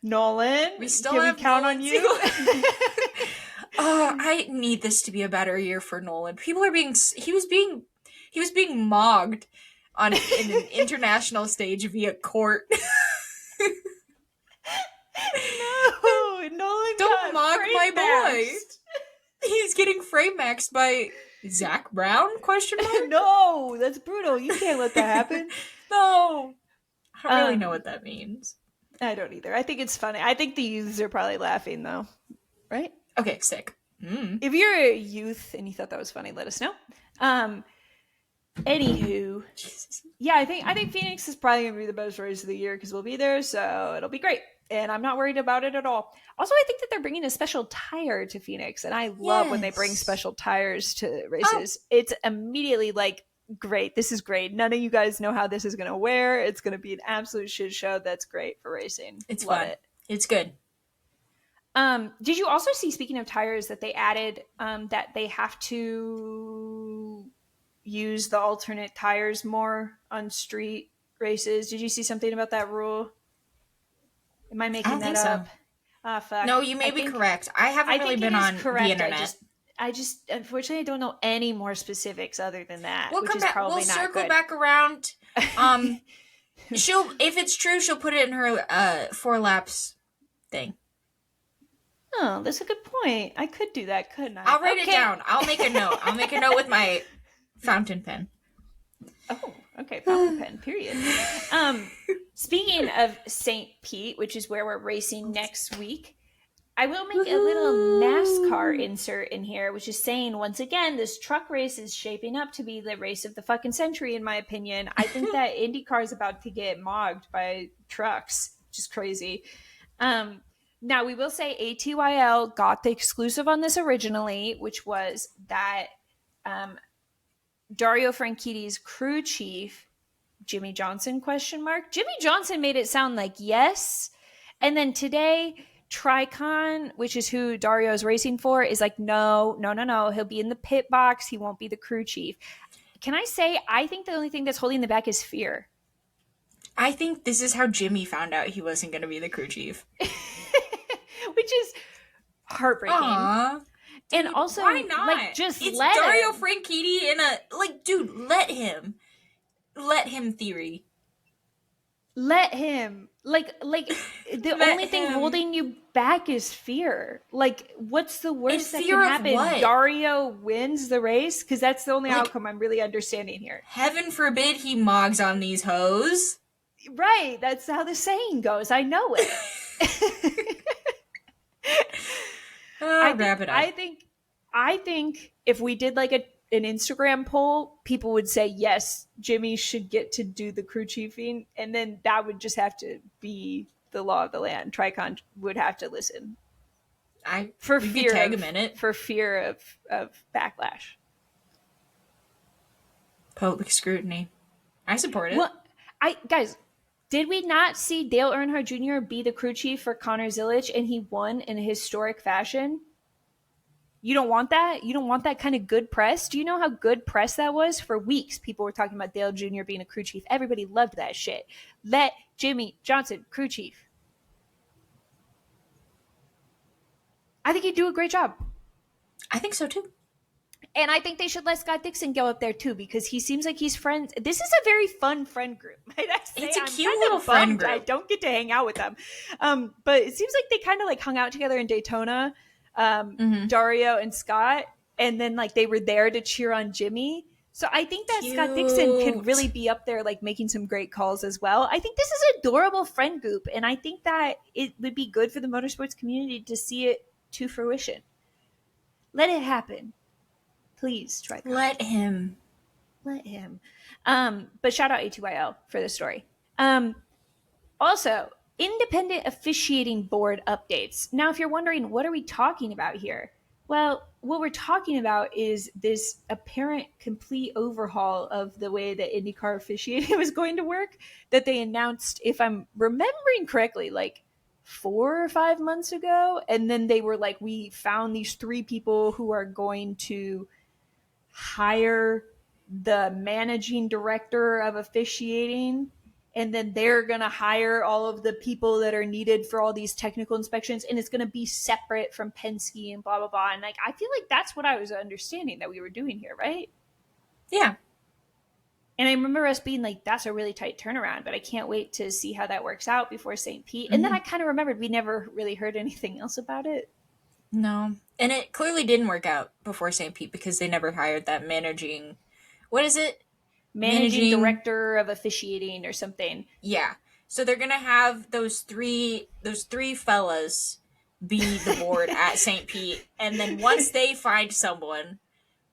Nolan. We still Can have we count Nolan on you? Oh, I need this to be a better year for Nolan. He was being mogged in an international stage via court. No, Nolan Don't got mog my boy. frame-maxed. He's getting frame maxed by Zach Brown? Question mark. No, that's brutal. You can't let that happen. No, I don't really know what that means. I don't either. I think it's funny. I think the youths are probably laughing though, right? Okay, sick. If you're a youth and you thought that was funny, let us know. Anywho, yeah, I think Phoenix is probably gonna be the best race of the year because we'll be there, so it'll be great. And I'm not worried about it at all. Also, I think that they're bringing a special tire to Phoenix, and I love when they bring special tires to races. It's immediately like, great, this is great. None of you guys know how this is going to wear. It's going to be an absolute shit show. That's great for racing. It's love fun. it. It's good. Did you also see, speaking of tires, that they added that they have to use the alternate tires more on street races? Did you see something about that rule? Am I making that up? So. Fuck. No, you may be correct. I haven't really been on the internet. I just unfortunately I don't know any more specifics other than that. We'll come back. We'll circle good. back around. If it's true, she'll put it in her 4 laps thing. Oh, that's a good point. I could do that, couldn't I? I'll write it down. I'll make a note. I'll make a note with my fountain pen. Oh, okay. Fountain pen, period. Speaking of St. Pete, which is where we're racing next week, I will make a little NASCAR insert in here, which is saying, once again, this truck race is shaping up to be the race of the fucking century, in my opinion. I think that IndyCar is about to get mogged by trucks, which is crazy. Now, we will say ATYL got the exclusive on this originally, which was that Dario Franchitti's crew chief, Jimmy Johnson, ? Jimmy Johnson made it sound like yes. And then today, Tricon, which is who Dario's racing for, is like, no. He'll be in the pit box. He won't be the crew chief. Can I say, I think the only thing that's holding the back is fear. I think this is how Jimmy found out he wasn't going to be the crew chief. Which is heartbreaking. Aww. Dude, and also, why not? Like, just it's let Dario him. Franchitti in a, like, dude, let him. Let him, theory. Let him. Like the Let only thing him. holding you back is fear. Like, what's the And worst that can fear of happen? what? Dario wins the race? Because that's the only Like, outcome I'm really understanding here. heaven forbid he mogs on these hoes. Right. That's how the saying goes. I know it. I Oh, think wrap it up. I think I think if we did like an Instagram poll, people would say yes, Jimmy should get to do the crew chiefing, and then that would just have to be the law of the land. Tricon would have to listen for We could fear tag him of in it. backlash. Public scrutiny. I support it. Well, I guys, did we not see Dale Earnhardt Jr. be the crew chief for Connor Zilisch and he won in a historic fashion? You don't want that? You don't want that kind of good press? Do you know how good press that was? For weeks, people were talking about Dale Jr. being a crew chief. Everybody loved that shit. Let Jimmy Johnson, crew chief. I think he'd do a great job. I think so too. And I think they should let Scott Dixon go up there too because he seems like he's friends. This is a very fun friend group. Might I say? It's a I'm cute kind little of friend bummed I group. don't get to hang out with them. But it seems like they kind of like hung out together in Daytona, Mm-hmm. Dario and Scott, and then like they were there to cheer on Jimmy. So I think that Scott Dixon could really Cute. be up there like making some great calls as well. I think this is an adorable friend group, and I think that it would be good for the motorsports community to see it to fruition. Let it happen. Please, Tricon. Let him. Let him. But shout out A2YL for the story. Also, independent officiating board updates. Now, if you're wondering, what are we talking about here? Well, what we're talking about is this apparent complete overhaul of the way that IndyCar officiating was going to work that they announced, if I'm remembering correctly, like 4 or 5 months ago. And then they were like, we found these three people who are going to hire the managing director of officiating, and then they're going to hire all of the people that are needed for all these technical inspections, and it's going to be separate from Penske and blah blah blah. And like I feel like that's what I was understanding that we were doing here, right? Yeah. And I remember us being like, that's a really tight turnaround, but I can't wait to see how that works out before St. Pete. And then Mm-hmm. I kind of remembered we never really heard anything else about it. No. And it clearly didn't work out before St. Pete because they never hired that managing. What is it? Managing Managing. director of officiating or something. Yeah. So they're gonna have those three fellas be the board at St. Pete, and then once they find someone,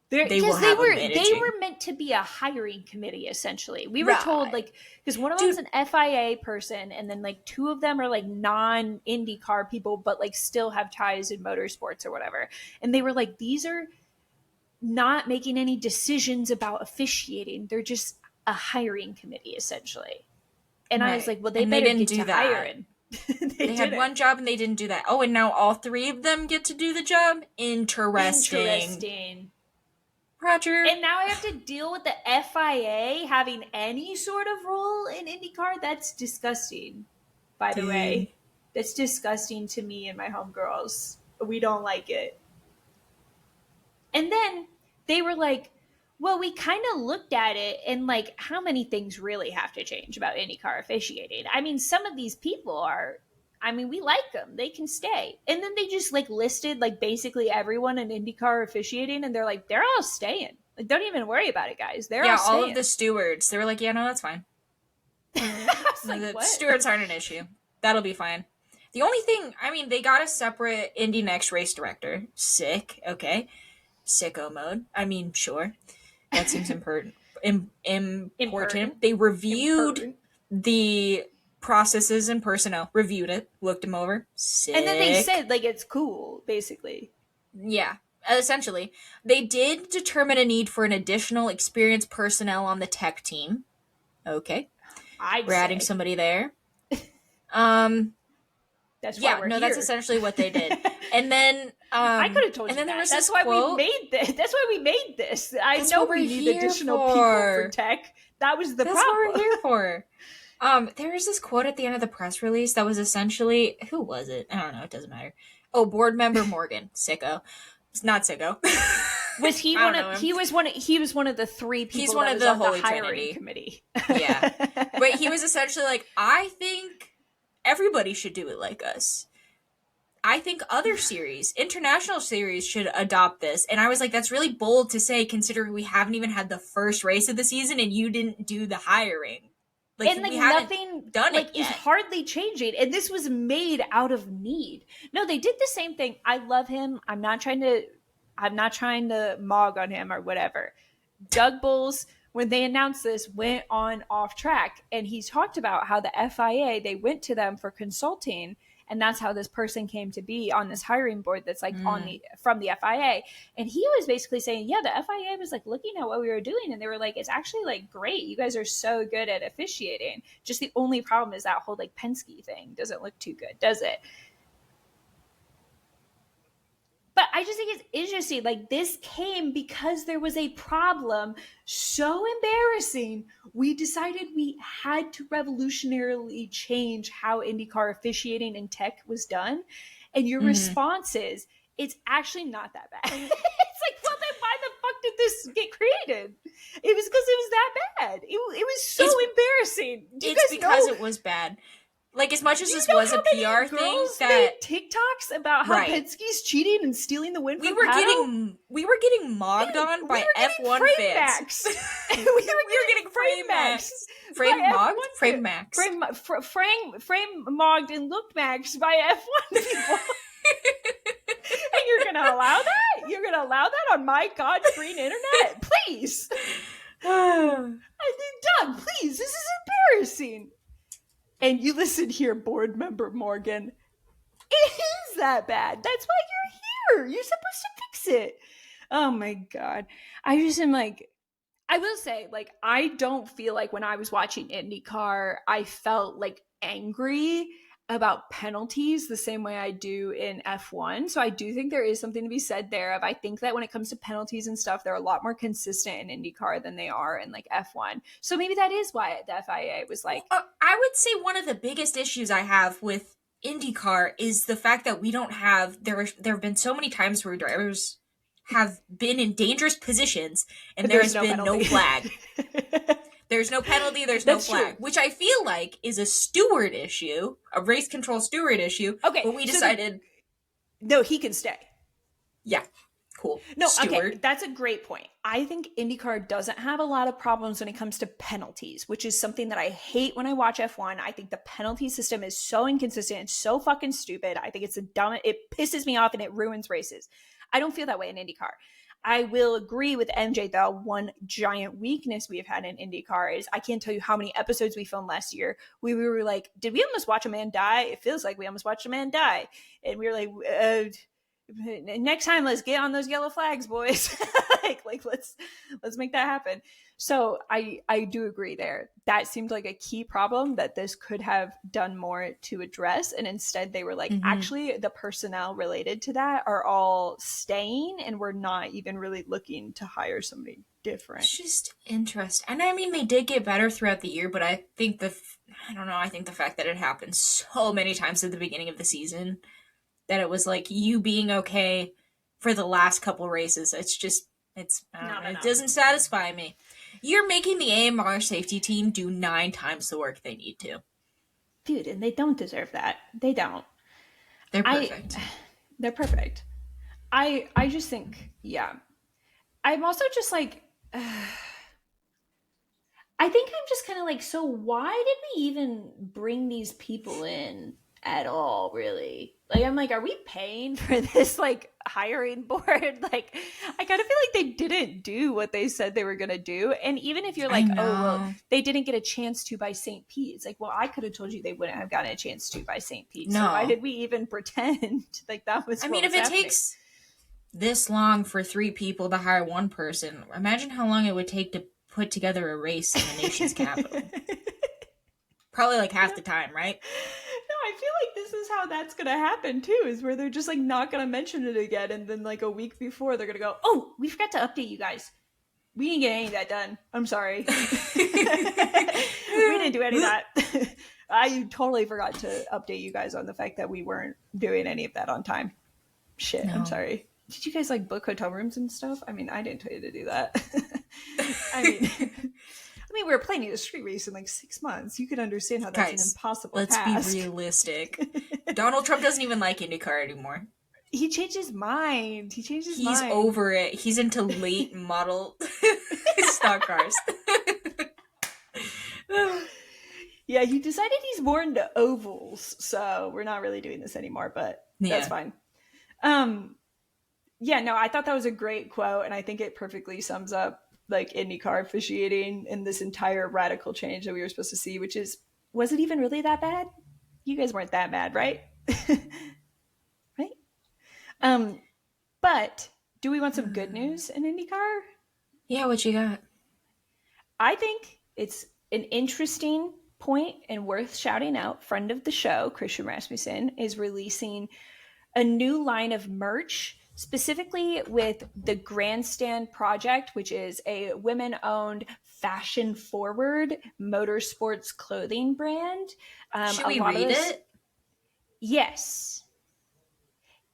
they will Because have a they managing. were meant to be a hiring committee essentially. We were told Right. like because one of them's Dude, an FIA person, and then like two of them are like non IndyCar people, but like still have ties in motorsports or whatever. And they were like, these are not making any decisions about officiating; they're just a hiring committee essentially. And I was right. like, well, they And they better didn't get do to that. hiring. They They had didn't. one job and they didn't do that. Oh, and now all three of them get to do the job? Interesting. Interesting. Roger. And now I have to deal with the FIA having any sort of role in IndyCar. That's disgusting, by the Dude. way. That's disgusting to me and my homegirls. We don't like it. And then they were like, well, we kind of looked at it and like, how many things really have to change about IndyCar officiating? I mean, some of these people are, I mean, we like them, they can stay. And then they just like listed like basically everyone in IndyCar officiating, and they're like, they're all staying. Like, don't even worry about it, guys. They're all Yeah, all of the staying. stewards. They were like, yeah, no, that's fine. I was like, The what? stewards aren't an issue. That'll be fine. The only thing, I mean, they got a separate Indy Next race director. Sick. Okay. Sicko mode. I mean, sure. That seems important. Important. They reviewed Important. the processes and personnel, reviewed it, looked them over. And then they Sick. said like it's cool, basically. Yeah, essentially. They did determine a need for an additional experienced personnel on the tech team. Okay. I'd We're adding say somebody there. Um, that's why yeah, we're no, that's here. essentially what they did. And then, I could have told and you then there that. was That's this why we quote. made this. That's why we made this. I That's know what we're we need here additional people for for. tech. That was the That's what we're problem. here for. There was this quote at the end of the press release that was essentially, who was it? I don't know, it doesn't matter. Oh, board member Morgan, sicko. It's not Sicko. Was he I one don't of know him. he was one of the three people He's one that of was the on the Holy hiring Trinity. committee. Yeah. But he was essentially like, I think everybody should do it like us. I think other series, international series, should adopt this. And I was like, that's really bold to say, considering we haven't even had the first race of the season and you didn't do the hiring. Like, And like we haven't nothing done like it is yet. hardly changing, and this was made out of need. No, they did the same thing. I love him. I'm not trying to mog on him or whatever. Doug Bulls, when they announced this, went on off track, and he's talked about how the FIA, they went to them for consulting, and that's how this person came to be on this hiring board that's like on the from the FIA. And he was basically saying, yeah, the FIA was like looking at what we were doing, and they were like, it's actually like great. You guys are so good at officiating. Just the only problem is that whole like Penske thing doesn't look too good, does it? But I just think it's interesting. Like, this came because there was a problem so embarrassing. We decided we had to revolutionarily change how IndyCar officiating and tech was done. And your response is, it's actually not that bad. It's like, well, then why the fuck did this get created? It was because it was that bad. It was so embarrassing. It's because it was bad. Like, as much as this was a PR thing that made TikToks about how Penske's cheating and stealing the win from Pato? We were getting mogged on by F1 fans. we were getting frame max. Frame mogged? Frame max. Frame mogged and looked maxed by F1 people. And you're gonna allow that? You're gonna allow that on my God-green internet? Please. I think, Doug, please, this is embarrassing. And you listen here, board member Morgan. It is that bad. That's why you're here. You're supposed to fix it. Oh my God. I just am like, I will say, like, I don't feel like when I was watching IndyCar, I felt like angry about penalties the same way I do in F1. So I do think there is something to be said there of, I think that when it comes to penalties and stuff, they're a lot more consistent in IndyCar than they are in like F1. So maybe that is why the FIA was like, I would say one of the biggest issues I have with IndyCar is the fact that we don't have, there have been so many times where drivers have been in dangerous positions and there has been no flag. There's no penalty, there's no flag, which I feel like is a steward issue, a race control steward issue. Okay. But we decided... no, he can stay. Yeah. Cool. No, steward. Okay, that's a great point. I think IndyCar doesn't have a lot of problems when it comes to penalties, which is something that I hate when I watch F1. I think the penalty system is so inconsistent and so fucking stupid. I think it's it pisses me off and it ruins races. I don't feel that way in IndyCar. I will agree with MJ, though. One giant weakness we have had in IndyCar is I can't tell you how many episodes we filmed last year. We were like, did we almost watch a man die? It feels like we almost watched a man die. And we were like, next time, let's get on those yellow flags, boys. like let's make that happen. So I do agree there. That seemed like a key problem that this could have done more to address. And instead they were like, actually the personnel related to that are all staying and we're not even really looking to hire somebody different. It's just interesting. And I mean, they did get better throughout the year, but I think I think the fact that it happened so many times at the beginning of the season, that it was like you being okay for the last couple races. It's just, it doesn't satisfy me. You're making the AMR safety team do 9 times the work they need to. Dude, and they don't deserve that. They don't. They're perfect. They're perfect. I just think, yeah. I'm also just like, I think I'm just kind of like, so why did we even bring these people in at all, really? Like, I'm like, are we paying for this, like, hiring board? Like, I kind of feel like they didn't do what they said they were going to do. And even if you're like, oh, well, they didn't get a chance to by St. Pete. It's like, well, I could have told you they wouldn't have gotten a chance to by St. Pete. No. So why did we even pretend like that was if it takes this long for 3 people to hire one person, imagine how long it would take to put together a race in the nation's capital. Probably like half the time, right? I feel like this is how that's gonna happen too, is where they're just like not gonna mention it again, and then like a week before they're gonna go, oh, we forgot to update you guys. We didn't get any of that done. I'm sorry. We didn't do any of that. I totally forgot to update you guys on the fact that we weren't doing any of that on time. Shit, no. I'm sorry. Did you guys like book hotel rooms and stuff? I mean, I didn't tell you to do that. I mean, we were planning a street race in like 6 months. You could understand how that's an Guys, impossible let's be task. realistic. Donald Trump doesn't even like IndyCar anymore. He changed his mind. He's over it. He's into late model stock cars. Yeah, he decided he's more into ovals, so we're not really doing this anymore, but that's fine. Yeah, no, I thought that was a great quote, and I think it perfectly sums up like IndyCar officiating and this entire radical change that we were supposed to see, which is, was it even really that bad? You guys weren't that bad, right? Right? But do we want some good news in IndyCar? Yeah, what you got? I think it's an interesting point and worth shouting out. Friend of the show, Christian Rasmussen, is releasing a new line of merch, specifically with the Grandstand Project, which is a women-owned, fashion-forward motorsports clothing brand. Should we read it? Yes.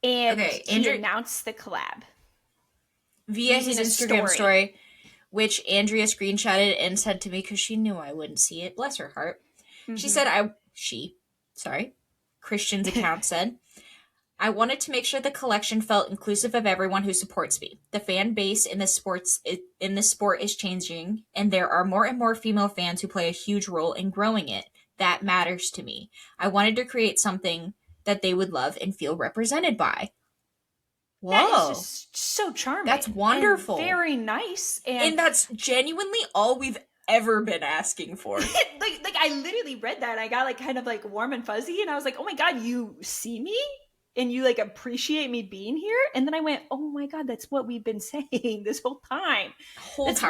And okay, he announced the collab via his Instagram story, which Andrea screenshotted and sent to me because she knew I wouldn't see it. Bless her heart. Mm-hmm. She said, Christian's account said, I wanted to make sure the collection felt inclusive of everyone who supports me. The fan base in this sport is changing, and there are more and more female fans who play a huge role in growing it. That matters to me. I wanted to create something that they would love and feel represented by. Whoa. That is just so charming. That's wonderful. And very nice. And that's genuinely all we've ever been asking for. like I literally read that and I got like kind of like warm and fuzzy and I was like, oh my God, you see me? And you like appreciate me being here? And then I went, oh my God, that's what we've been saying this whole time. That's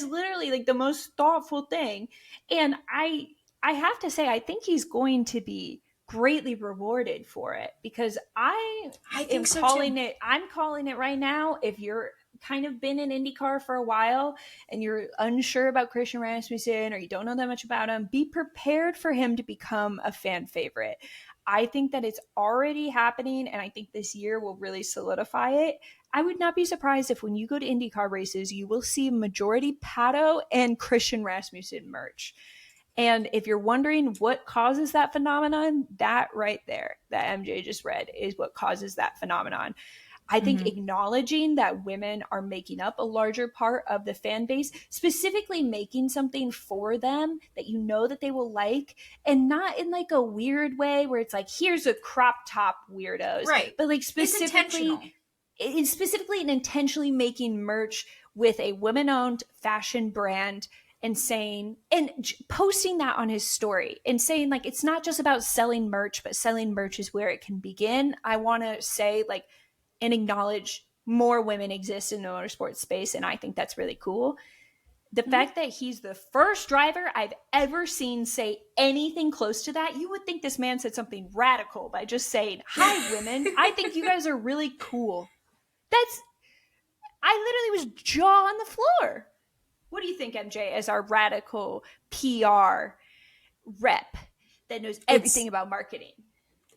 literally like the most thoughtful thing. And I have to say, I think he's going to be greatly rewarded for it because I am calling it. I'm calling it right now. If you're kind of been in IndyCar for a while and you're unsure about Christian Rasmussen or you don't know that much about him, be prepared for him to become a fan favorite. I think that it's already happening, and I think this year will really solidify it. I would not be surprised if when you go to IndyCar races, you will see majority Pato and Christian Rasmussen merch. And if you're wondering what causes that phenomenon, that right there, that MJ just read, is what causes that phenomenon. I think acknowledging that women are making up a larger part of the fan base, specifically making something for them that you know that they will like, and not in like a weird way where it's like, here's a crop top weirdos. Right. But like specifically and intentionally making merch with a women-owned fashion brand and saying and posting that on his story and saying like, it's not just about selling merch, but selling merch is where it can begin. I want to say like, and acknowledge more women exist in the motorsports space. And I think that's really cool. The fact that he's the first driver I've ever seen say anything close to that, you would think this man said something radical by just saying, hi, women. I think you guys are really cool. I literally was jaw on the floor. What do you think, MJ, as our radical PR rep that knows everything about marketing?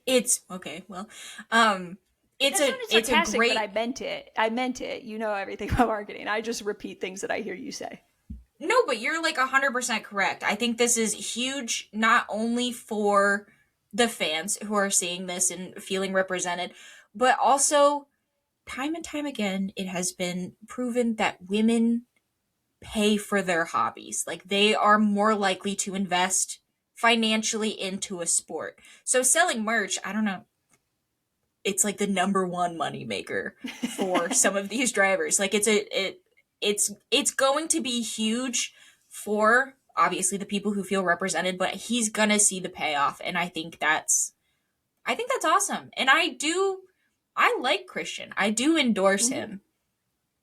It's okay. Well, it's a great. But I meant it. You know everything about marketing. I just repeat things that I hear you say. No, but you're like 100% correct. I think this is huge, not only for the fans who are seeing this and feeling represented, but also time and time again, it has been proven that women pay for their hobbies. Like they are more likely to invest financially into a sport. So selling merch, I don't know. It's like the number one moneymaker for some of these drivers. Like it's going to be huge for obviously the people who feel represented, but he's gonna see the payoff, and I think that's awesome. And I like Christian. I do endorse him.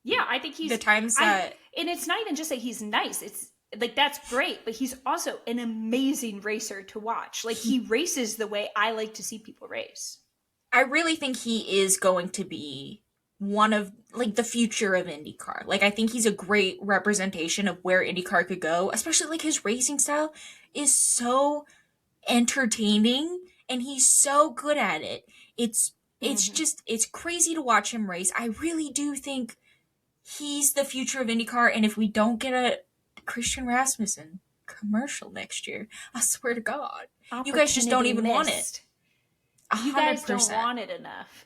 Yeah, I think he's the times that, and it's not even just that he's nice. It's like that's great, but he's also an amazing racer to watch. Like he races the way I like to see people race. I really think he is going to be one of like the future of IndyCar. Like I think he's a great representation of where IndyCar could go, especially like his racing style is so entertaining and he's so good at it. It's Mm-hmm. it's crazy to watch him race. I really do think he's the future of IndyCar, and if we don't get a Christian Rasmussen commercial next year, I swear to God, you guys just don't Opportunity even want it. missed. A You hundred guys don't percent. want it enough.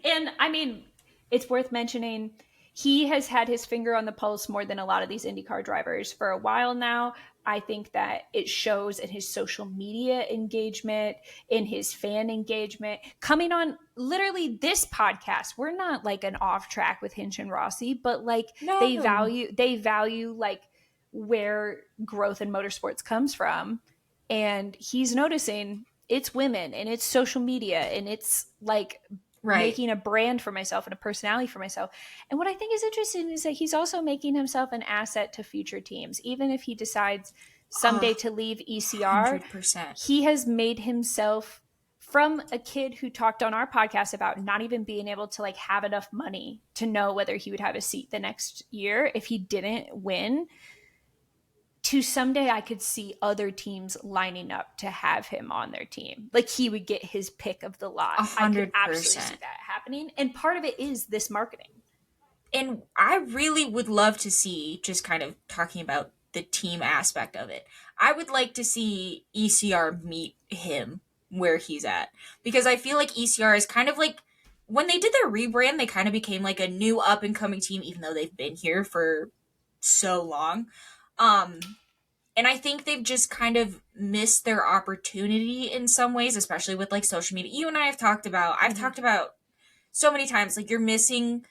And I mean, it's worth mentioning he has had his finger on the pulse more than a lot of these IndyCar drivers for a while now. I think that it shows in his social media engagement, in his fan engagement, coming on literally this podcast. We're not like an off track with Hinch and Rossi, but like No. they value like where growth in motorsports comes from. And he's noticing it's women and it's social media and it's like Right. making a brand for myself and a personality for myself. And what I think is interesting is that he's also making himself an asset to future teams. Even if he decides someday A to leave ECR, 100%. he has made himself from a kid who talked on our podcast about not even being able to like have enough money to know whether he would have a seat the next year if he didn't win, to someday I could see other teams lining up to have him on their team. Like he would get his pick of the lot. A I could hundred absolutely see percent. that happening. And part of it is this marketing. And I really would love to see, just kind of talking about the team aspect of it, I would like to see ECR meet him where he's at. Because I feel like ECR is kind of like, when they did their rebrand, they kind of became like a new up and coming team, even though they've been here for so long. Um, and I think they've just kind of missed their opportunity in some ways, especially with like social media. You and I have talked about, I've Mm-hmm. talked about so many times, like you're missing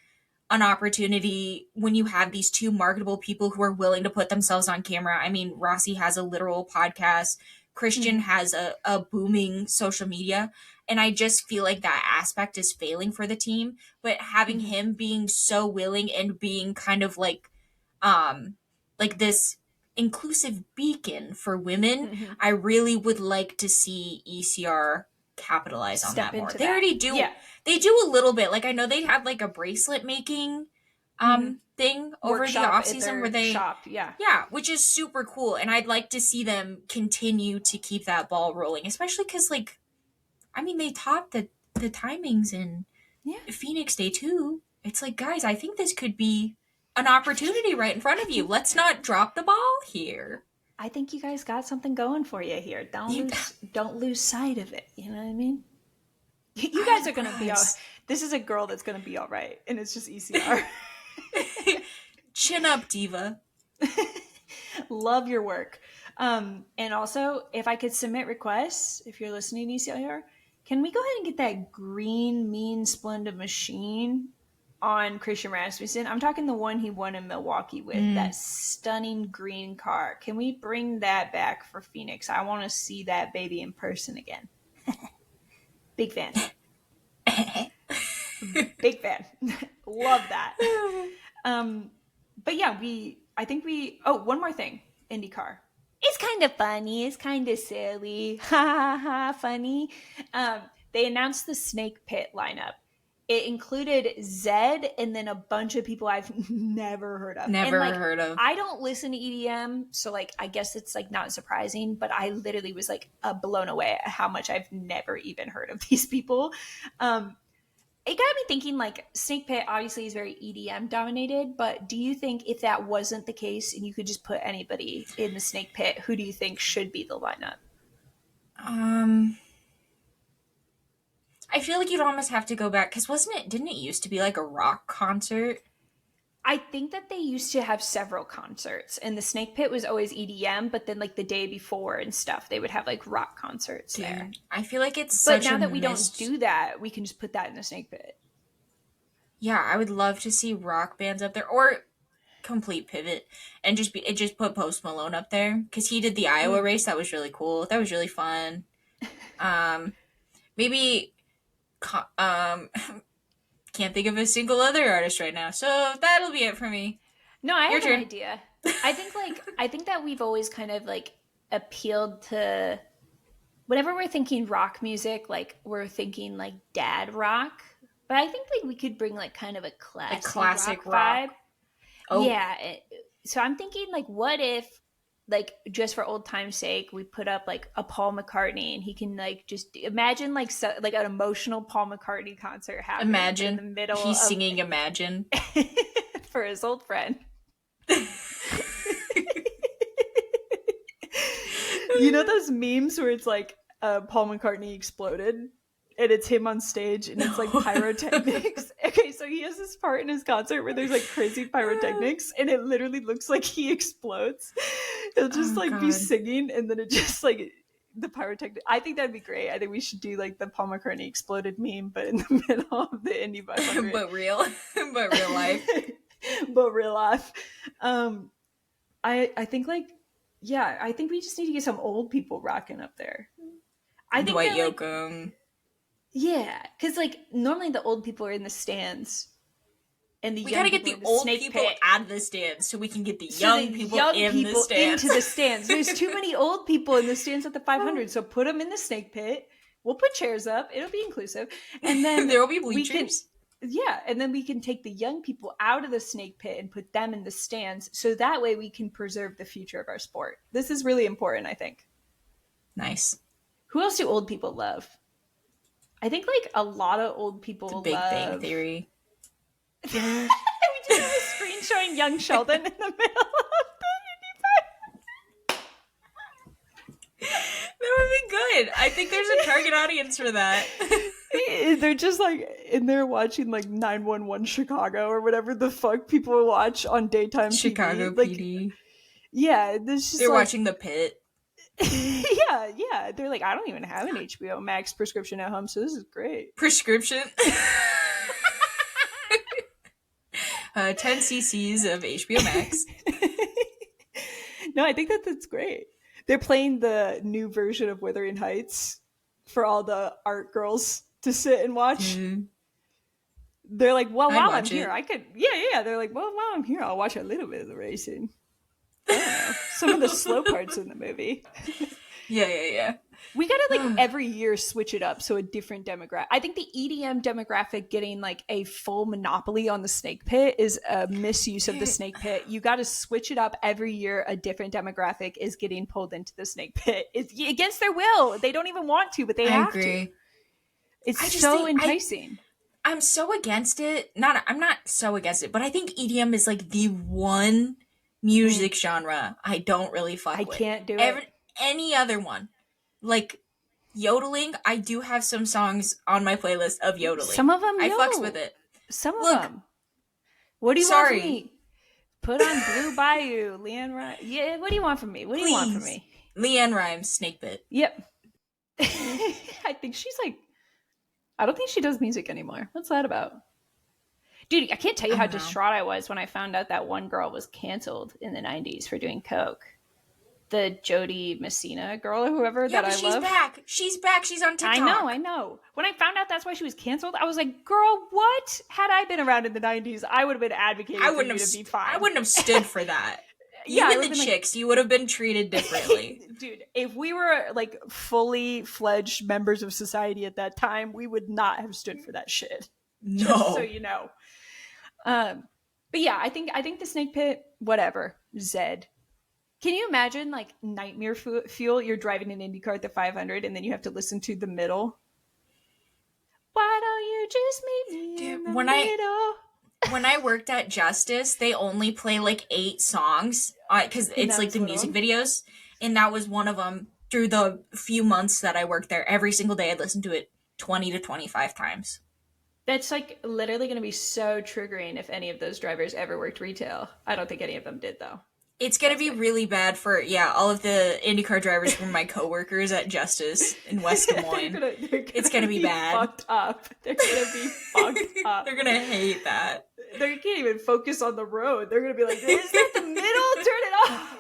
an opportunity when you have these two marketable people who are willing to put themselves on camera. I mean, Rossi has a literal podcast. Christian Mm-hmm. has a booming social media. And I just feel like that aspect is failing for the team. But having Mm-hmm. him being so willing and being kind of um like this inclusive beacon for women, Mm-hmm. I really would like to see ECR capitalize on Step that more. into They that. already Yeah. do, they do a little bit. Like I know they have like a bracelet making Mm-hmm. thing over the Workshop off at season where their they, shop. Yeah. yeah, which is super cool, and I'd like to see them continue to keep that ball rolling, especially cuz like I mean they topped the timings in Yeah. Phoenix Day 2. It's like, guys, I think this could be an opportunity right in front of you. Let's not drop the ball here. I think you guys got something going for you here. You Don't lose sight of it. You know what I mean? You guys are gonna be all. guys, This is a girl that's gonna be all right, and it's just ECR. chin up, diva. Love your work. And also, if I could submit requests, if you're listening, ECR, can we go ahead and get that green, mean, splendid machine on Christian Rasmussen? I'm talking the one he won in Milwaukee with, Mm. that stunning green car. Can we bring that back for Phoenix? I want to see that baby in person again. Big fan. Big fan. Love that. Um, but yeah, I think oh, one more thing, IndyCar. It's kind of funny. It's kind of silly. Ha ha ha, funny. Um, they announced the Snake Pit lineup. It included Zed and then a bunch of people I've never heard of. And Never like, heard of. I don't listen to EDM, so like, I guess it's like not surprising, but I literally was like blown away at how much I've never even heard of these people. Um, it got me thinking like Snake Pit obviously is very EDM dominated, but do you think if that wasn't the case and you could just put anybody in the Snake Pit, who do you think should be the lineup? Um, I feel like you'd almost have to go back because wasn't it? Didn't it used to be like a rock concert? I think that they used to have several concerts and the Snake Pit was always EDM, but then like the day before and stuff, they would have like rock concerts there. Dude, I feel like it's But such a now that we don't missed. do that, we can just put that in the Snake Pit. Yeah, I would love to see rock bands up there or complete pivot and just put Post Malone up there because he did the Iowa Mm. race. That was really cool. That was really fun. Um, maybe can't think of a single other artist right now, so that'll be it for me. No, I Your have an turn. idea. I think that we've always kind of like appealed to whenever we're thinking rock music, like we're thinking like dad rock. But I think like we could bring like kind of a Like classy classic rock vibe. rock. Oh, Yeah. So I'm thinking like, what if like just for old time's sake, we put up like a Paul McCartney, and he can like just imagine like like an emotional Paul McCartney concert happening in the Imagine. middle He's of singing Imagine. for his old friend. You know those memes where it's like Paul McCartney exploded and it's him on stage and it's like pyrotechnics? Okay, so he has this part in his concert where there's like crazy pyrotechnics and it literally looks like he explodes. He'll just like be singing and then it just like the pyrotechnic. I think that'd be great. I think we should do like the Paul McCartney exploded meme, but in the middle of the Indy 500. But real life. But real life. I think like, yeah, I think we just need to get some old people rocking up there. I think Dwight Yoakam. Like, yeah, because like normally the old people are in the stands, and we gotta get the old people out of the stands so we can get the young people in the stands. Into the stands. There's too many old people in the stands at the 500, so put them in the snake pit. We'll put chairs up. It'll be inclusive, and then there will be bleachers. Yeah, and then we can take the young people out of the snake pit and put them in the stands, so that way we can preserve the future of our sport. This is really important, I think. Nice. Who else do old people love? I think like a lot of old people love Big Bang Theory. We just have a screen showing young Sheldon in the middle of the Indy 500. That would be good. I think there's a target audience for that. They're just like in there watching like 911 Chicago or whatever the fuck people watch on daytime Chicago TV. PD. Like, yeah, this just they're watching The Pit. yeah. They're like, I don't even have an HBO Max prescription at home, so this is great. Prescription. 10 cc's of HBO Max. No, I think that's great. They're playing the new version of Wuthering Heights for all the art girls to sit and watch. Mm-hmm. They're like, well, while I'm here, I could, yeah. They're like, well, while I'm here, I'll watch a little bit of the racing. I don't know. Some of the slow parts in the movie. Yeah. We gotta like every year switch it up so a different demographic. I think the EDM demographic getting like a full monopoly on the snake pit is a misuse of the snake pit. You got to switch it up every year. A different demographic is getting pulled into the snake pit. It's against their will. They don't even want to, but they have to. It's so enticing. I'm so against it. I'm not so against it, but I think EDM is like the one music genre I don't really fuck with. I can't do it. Any other one. Like yodeling, I do have some songs on my playlist of yodeling. Some of them, I fucks with it. Some of them. What do you want from me? Put on Blue Bayou, Leanne Rimes. Yeah, what do you want from me? What do you want from me? Leanne Rimes, Snake Pit. Yep. I think she's like, I don't think she does music anymore. What's that about? Dude, I can't tell you how distraught I was when I found out that one girl was canceled in the 90s for doing coke. The Jody Messina girl or whoever that I love. She's back. She's on TikTok. I know. When I found out that's why she was canceled, I was like, girl, what? Had I been around in the 90s, I would have been advocating for you to be fine. I wouldn't have stood for that. You and the chicks, you would have been treated differently. Dude, if we were like fully fledged members of society at that time, we would not have stood for that shit. No. Just so you know. But yeah, I think the snake pit, whatever, Zed. Can you imagine like nightmare fuel? You're driving an IndyCar at the 500 and then you have to listen to the middle. Why don't you just meet me in the middle? When I worked at Justice, they only play like 8 songs because it's like the music videos. And that was one of them. Through the few months that I worked there, every single day I'd listen to it 20 to 25 times. That's like literally going to be so triggering if any of those drivers ever worked retail. I don't think any of them did though. It's going to be really bad for, all of the IndyCar drivers from my coworkers at Justice in West Des Moines. It's going to be bad. Fucked up. They're going to be fucked up. They're going to hate that. They can't even focus on the road. They're going to be like, is that the middle? Turn it off.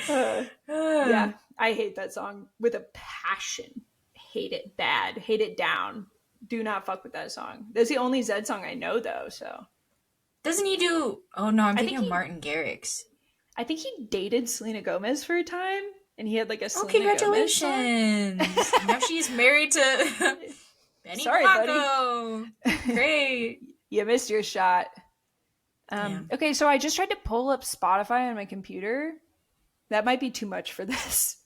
No! Yeah, I hate that song with a passion. Hate it bad. Hate it down. Do not fuck with that song. That's the only Zed song I know, though, so... Doesn't he do... Oh, no, I'm thinking of Martin Garrix. I think he dated Selena Gomez for a time, and he had, like, a Selena congratulations! Gomez song. Now she's married to Benny Blanco. Buddy. Great. You missed your shot. Damn. Okay, so I just tried to pull up Spotify on my computer. That might be too much for this.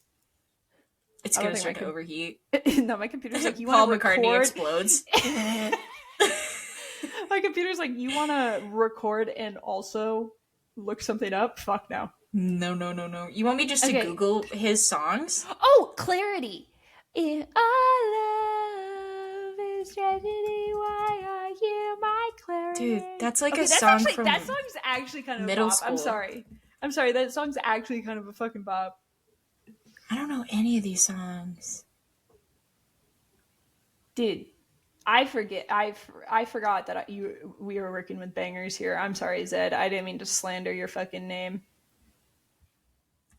It's I don't gonna think start to overheat. No, my computer's like, you want Paul to McCartney record? explodes. My computer's like, you want to record and also look something up? Fuck no. No. You want me just to Okay. Google his songs? Oh, clarity. In our love is tragedy, why are you my Dude, clarity? that's like a Okay, song that from song's actually kind of a middle bop. school. I'm sorry, that song's actually kind of a fucking bop. I don't know any of these songs. Dude, I forgot that we were working with bangers here. I'm sorry, Zed. I didn't mean to slander your fucking name.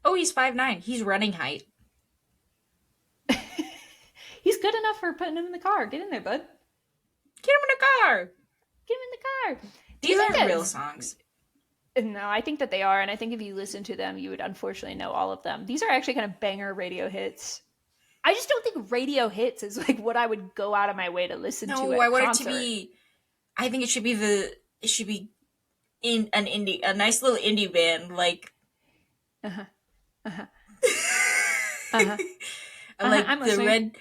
Oh, he's 5'9". He's running height. He's good enough for putting him in the car. Get in there, bud. Get him in the car. Get him in the car. Do These you think aren't that real songs. No, I think that they are, and I think if you listen to them, you would unfortunately know all of them. These are actually kind of banger radio hits. I just don't think radio hits is like what I would go out of my way to listen to No, at I a want it concert. to be. I think it should be in a nice little indie band like. Uh-huh. Uh-huh. Uh-huh. I'm listening.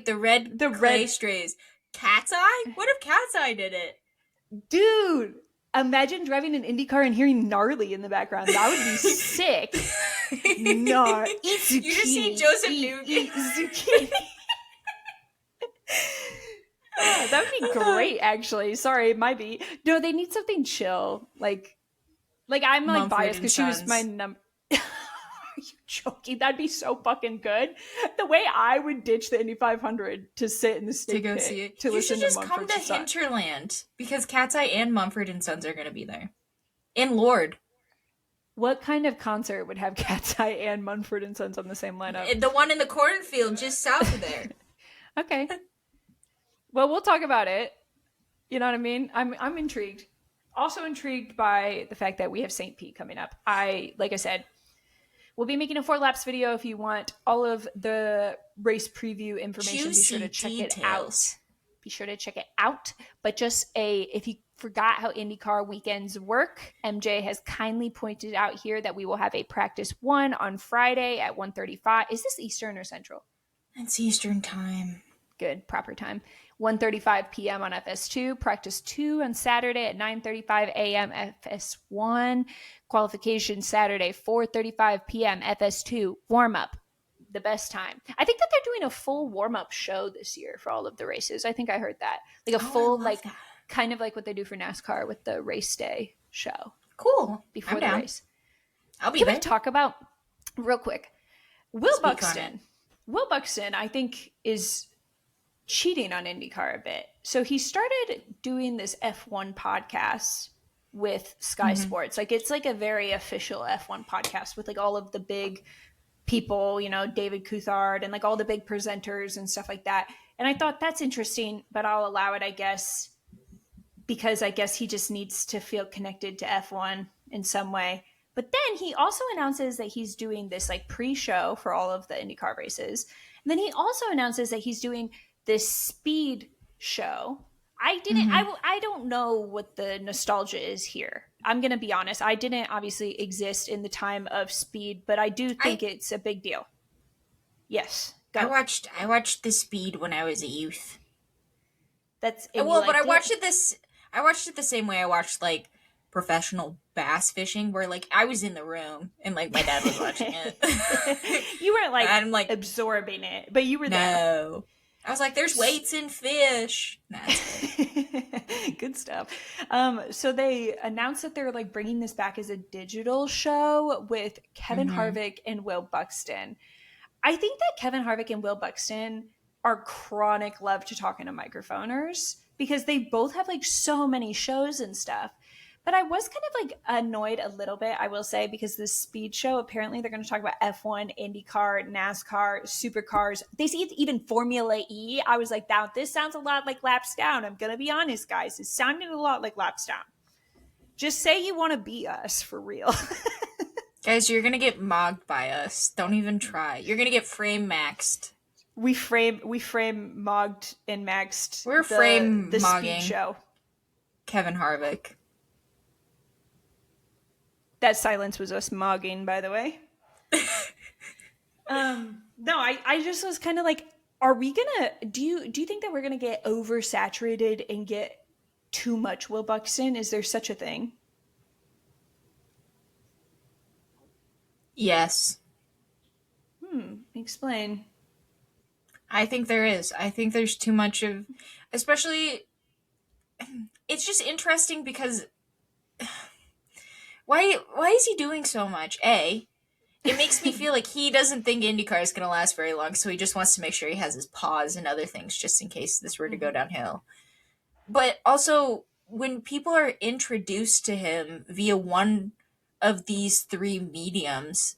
The red The clay red strays. Cat's Eye? What if Cat's Eye did it? dude. Imagine driving an IndyCar and hearing gnarly in the background. That would be sick. Eat zucchini. You just see Joseph Newton. Eat zucchini. Oh, that would be great, actually. Sorry, it might be. No, they need something chill. Like I'm like Mumford biased and because she was Sons. my number. Are you joking? That'd be so fucking good. The way I would ditch the Indy 500 to sit in the To steak go pit see it. to You listen should to just come Mumford to and Sons. Hinterland because Cat's Eye and Mumford and Sons are going to be there. And Lord. What kind of concert would have Cat's Eye and Mumford and Sons on the same lineup? The one in the cornfield just south of there. Okay. Well, we'll talk about it. You know what I mean? I'm intrigued. Also intrigued by the fact that we have St. Pete coming up. Like I said, we'll be making a 4 laps video. If you want all of the race preview information, Juicy be sure to check details. it out. Be sure to check it out. But just if you forgot how IndyCar weekends work, MJ has kindly pointed out here that we will have a practice 1 on Friday at 1:35. Is this Eastern or Central? It's Eastern time. Good, proper time. 1:35 p.m. on FS2, practice 2 on Saturday at 9:35 a.m. FS1, qualification Saturday 4:35 p.m. FS2, warm up, the best time. I think that they're doing a full warm up show this year for all of the races. I think I heard that, like a full that. kind of like what they do for NASCAR with the race day show. Cool. Before I'm the down. race. I'll be Can there. we talk about real quick? Will Buxton, I think, is cheating on IndyCar a bit. So he started doing this F1 podcast with Sky Sports. Like it's like a very official F1 podcast with like all of the big people, you know, David Coulthard and like all the big presenters and stuff like that. And I thought that's interesting, but I'll allow it, I guess, because I guess he just needs to feel connected to F1 in some way. But then he also announces that he's doing this like pre-show for all of the IndyCar races. And then he also announces that he's doing this speed show. I don't know what the nostalgia is here. I'm going to be honest. I didn't obviously exist in the time of speed, but I do think it's a big deal. Yes. Go. I watched the speed when I was a youth. But I watched it the same way I watched like professional bass fishing, where like I was in the room and like my dad was watching it. You weren't like, I'm like absorbing it, but you were there. No. I was like, there's weights in fish. Good stuff. So they announced that they're like bringing this back as a digital show with Kevin Harvick and Will Buxton. I think that Kevin Harvick and Will Buxton are chronic love to talk into microphoners because they both have like so many shows and stuff. But I was kind of like annoyed a little bit, I will say, because this speed show, apparently they're going to talk about F1, IndyCar, NASCAR, Supercars. They see even Formula E. I was like, now this sounds a lot like Laps Down. I'm going to be honest, guys. It sounded a lot like Laps Down. Just say you want to be us for real. Guys, you're going to get mogged by us. Don't even try. You're going to get frame maxed. We frame mogged and maxed. We're frame the mogging speed show. Kevin Harvick. That silence was us mogging, by the way. No, I just was kind of like, are we gonna do you think that we're gonna get oversaturated and get too much Will Buxton? Is there such a thing? Yes. Explain. I think there is. I think there's too much of, especially, it's just interesting because why is he doing so much? It makes me feel like he doesn't think IndyCar is going to last very long, so he just wants to make sure he has his paws and other things just in case this were to go downhill. But also, when people are introduced to him via one of these three mediums,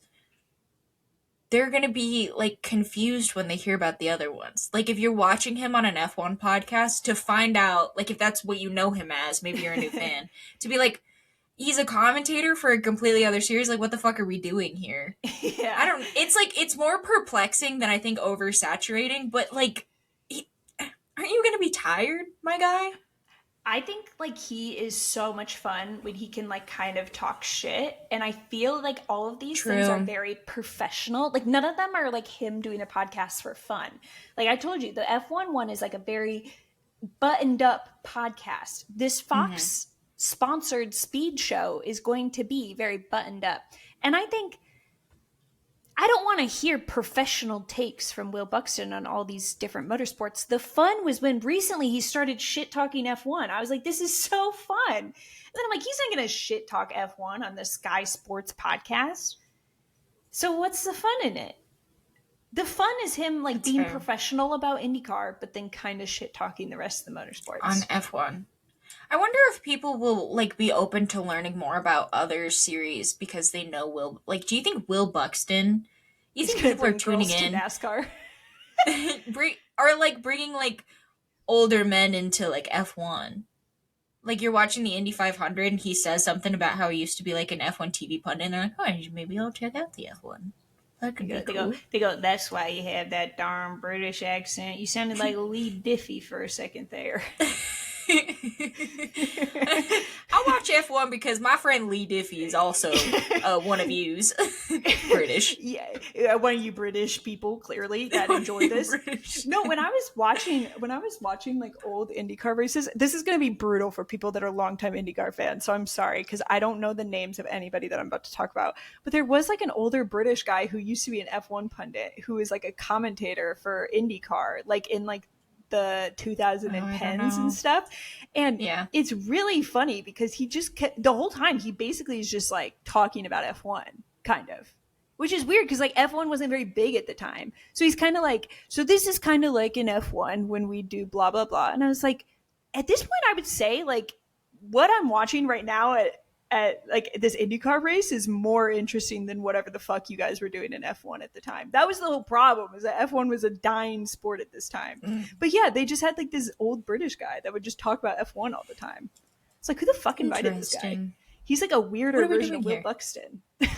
they're going to be like confused when they hear about the other ones. Like if you're watching him on an F1 podcast to find out, like if that's what you know him as, maybe you're a new fan, to be like, he's a commentator for a completely other series. Like, what the fuck are we doing here? Yeah. It's like, it's more perplexing than I think oversaturating, but like, aren't you going to be tired, my guy? I think like he is so much fun when he can like kind of talk shit. And I feel like all of these things are True. very professional. Like none of them are like him doing a podcast for fun. Like I told you, the F1 one is like a very buttoned up podcast. This Fox sponsored speed show is going to be very buttoned up. And I think I don't want to hear professional takes from Will Buxton on all these different motorsports. The fun was when recently he started shit talking F1. I was like, this is so fun. And then I'm like, he's not going to shit talk F1 on the Sky Sports podcast. So what's the fun in it? The fun is him like That's being fair. professional about IndyCar, but then kind of shit talking the rest of the On motorsports. F1. I wonder if people will like be open to learning more about other series because they know Will. Like, do you think Will Buxton? You He's think going to people are bring tuning girls to in, NASCAR. are like bringing like older men into like F1? Like you're watching the Indy 500 and he says something about how he used to be like an F1 TV pundit, and they're like, oh, maybe I'll check out the F1. That They could go, be they go, cool. they go, that's why you have that darn British accent. You sounded like Lee Diffie for a second there. I watch F1 because my friend Lee Diffie is also one of yous. British. Yeah, one of you British people clearly that enjoy this. British. No, when I was watching like old IndyCar races, this is going to be brutal for people that are longtime IndyCar fans. So I'm sorry because I don't know the names of anybody that I'm about to talk about. But there was like an older British guy who used to be an F1 pundit who is like a commentator for IndyCar, like in like the Oh, I don't 2010s and know. stuff. And Yeah. it's really funny because he just kept, the whole time he basically is just like talking about F1 kind of, which is weird because like F1 wasn't very big at the time. So he's kind of like, so this is kind of like in F1 when we do blah blah blah. And I was like, at this point I would say like what I'm watching right now at like this IndyCar race is more interesting than whatever the fuck you guys were doing in F1 at the time. That was the whole problem, is that F1 was a dying sport at this time. But yeah, they just had like this old British guy that would just talk about F1 all the time. It's like, who the fuck invited this guy? Interesting. He's like a What weirder are we version doing of Will here? Buxton. What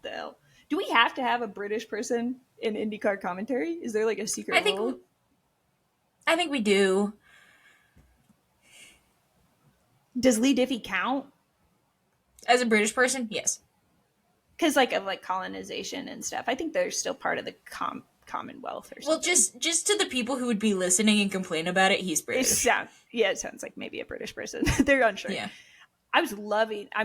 the hell? Do we have to have a British person in IndyCar commentary? Is there like a secret I think rule? I think we do. Does Lee Diffie count? As a British person, yes. Because like of like colonization and stuff, I think they're still part of the Commonwealth or something. Well, just to the people who would be listening and complain about it, he's It British. it sounds like maybe a British person. They're unsure. Yeah. I'm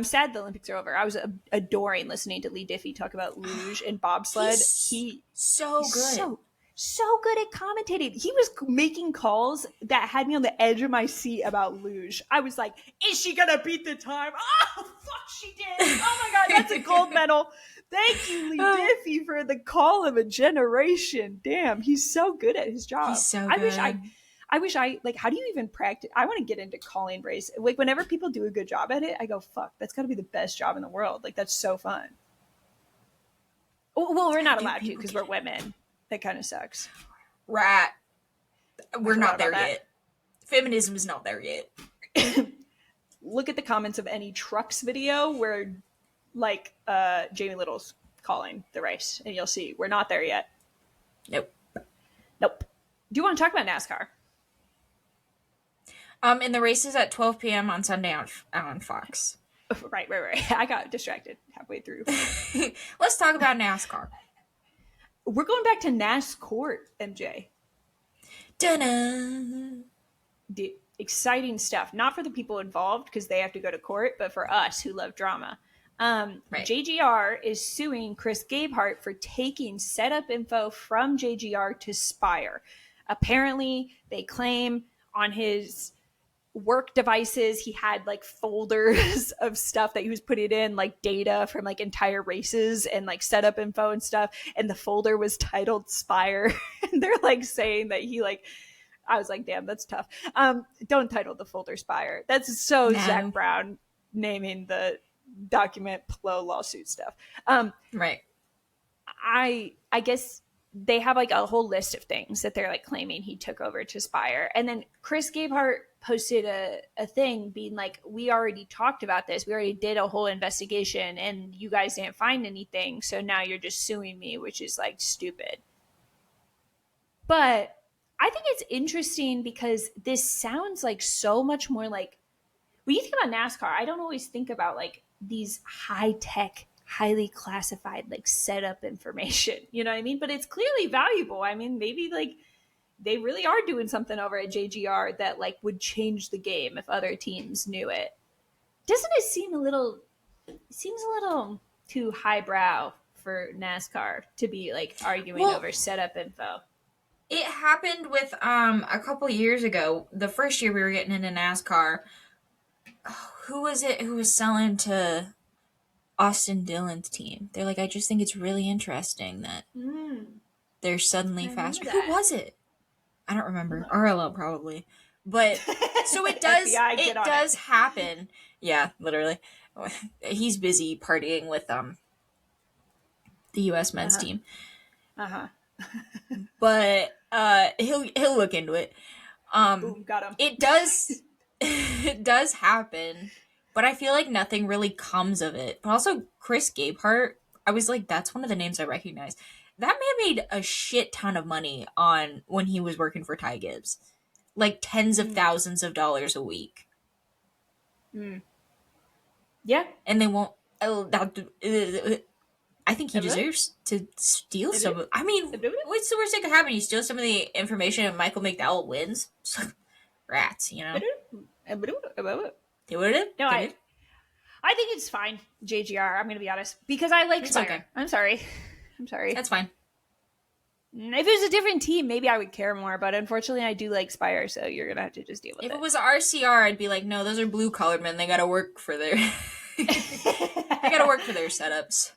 sad the Olympics are over. I was adoring listening to Lee Diffie talk about luge and bobsled. He's so He's good. so good at commentating. He was making calls that had me on the edge of my seat about luge. I was like, is she gonna beat the time? Oh fuck, she did. Oh my god, that's a gold medal. Thank you, Lee Diffie, for the call of a generation. Damn, he's so good at his job. He's so I good. wish I like, how do you even practice? I want to get into calling race. Like whenever people do a good job at it, I go, fuck, that's got to be the best job in the world. Like that's so fun. Well, we're not Do allowed to people because get we're women. That kind of sucks. Right. We're forgot not there about that. yet. Feminism is not there yet. Look at the comments of any trucks video where like Jamie Little's calling the race, and you'll see we're not there yet. Nope. Nope. Do you want to talk about NASCAR? And the race is at 12 p.m. on Sunday on Fox. Right. I got distracted halfway through. Let's talk about NASCAR. We're going back to NASCAR, MJ. Da-na. Exciting stuff. Not for the people involved because they have to go to court, but for us who love drama. Right. JGR is suing Chris Gabehart for taking setup info from JGR to Spire. Apparently, they claim on his work devices he had like folders of stuff that he was putting in, like data from like entire races and like setup info and stuff, and the folder was titled Spire. And they're like saying that he like, I was like, damn, that's tough. Don't title the folder Spire. That's so No. Zach Brown naming the document Plo lawsuit stuff. Right. I guess they have like a whole list of things that they're like claiming he took over to Spire. And then Chris Gabehart posted a thing being like, we already talked about this. We already did a whole investigation and you guys didn't find anything. So now you're just suing me, which is like stupid. But I think it's interesting because this sounds like so much more like, when you think about NASCAR, I don't always think about like these high tech, highly classified, like setup information. You know what I mean? But it's clearly valuable. I mean, maybe like they really are doing something over at JGR that like would change the game if other teams knew it. Doesn't it seem a little? It seems a little too highbrow for NASCAR to be like arguing over setup info. It happened with a couple years ago. The first year we were getting into NASCAR. Who was it who was selling to Austin Dillon's team? They're like, I just think it's really interesting that they're suddenly faster. Who was it? I don't remember. RLL probably. But so it does FBI, it does happen. Yeah, literally. He's busy partying with the US men's team. But he'll look into it. Boom, got him. It does happen, but I feel like nothing really comes of it. But also Chris Gabehart, I was like, that's one of the names I recognize. That man made a shit ton of money on when he was working for Ty Gibbs. Like tens of thousands of dollars a week. Yeah. And they won't I think he deserves to steal some of. I mean, what's the worst that could happen? You steal some of the information and Michael McDowell wins? Rats, you know? No, I think it's fine, JGR. I'm going to be honest. Because I like Spire. Okay. I'm sorry. That's fine. If it was a different team, maybe I would care more. But unfortunately, I do like Spire, so you're going to have to just deal with it. If it was RCR, I'd be like, no, those are blue-collared men. They got to work for their... they got to work for their setups.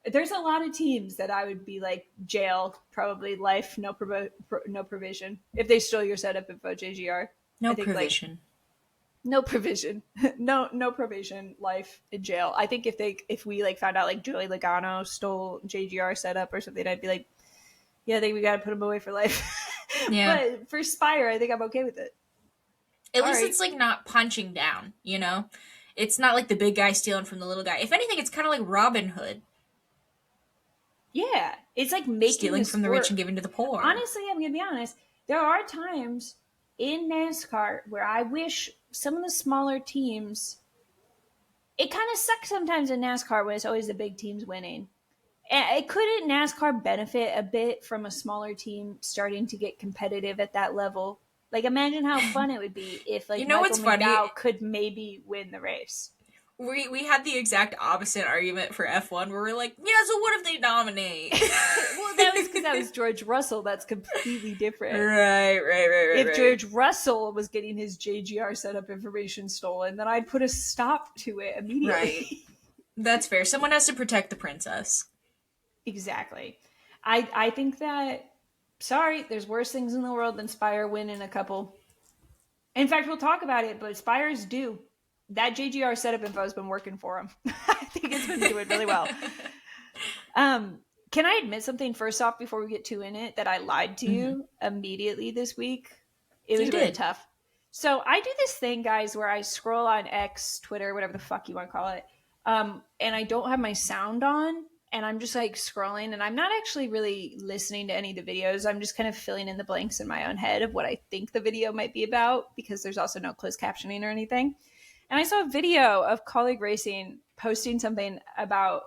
There's a lot of teams that I would be like, jail, probably life, no provision. If they stole your setup info, JGR. No provision. Like, no provision. no probation, life, in jail. I think if we like found out like Joey Logano stole JGR setup or something, I'd be like, yeah, I think we got to put him away for life. Yeah. But for Spire, I think I'm okay with it. At least it's like not punching down, you know? It's not like the big guy stealing from the little guy. If anything, it's kind of like Robin Hood. Yeah. It's like making stealing from the rich and giving to the poor. Honestly, I'm going to be honest. There are times in NASCAR where I wish some of the smaller teams, it kind of sucks sometimes in NASCAR when it's always the big teams winning. And couldn't NASCAR benefit a bit from a smaller team starting to get competitive at that level? Like, imagine how fun it would be if, like, Michael McDowell could maybe win the race. We had the exact opposite argument for F1 where we're like, yeah, so what if they dominate? Well, that was because that was George Russell. That's completely different. Right. If George Russell was getting his JGR setup information stolen, then I'd put a stop to it immediately. Right. That's fair. Someone has to protect the princess. Exactly. I think that, sorry, there's worse things in the world than Spire winning a couple. In fact, we'll talk about it, but Spire's due. That JGR setup info has been working for him. I think it's been doing really well. Can I admit something first off before we get too in it, that I lied to you immediately this week? It was really tough. So I do this thing, guys, where I scroll on X, Twitter, whatever the fuck you want to call it, and I don't have my sound on, and I'm just like scrolling, and I'm not actually really listening to any of the videos. I'm just kind of filling in the blanks in my own head of what I think the video might be about, because there's also no closed captioning or anything. And I saw a video of Colleague Racing posting something about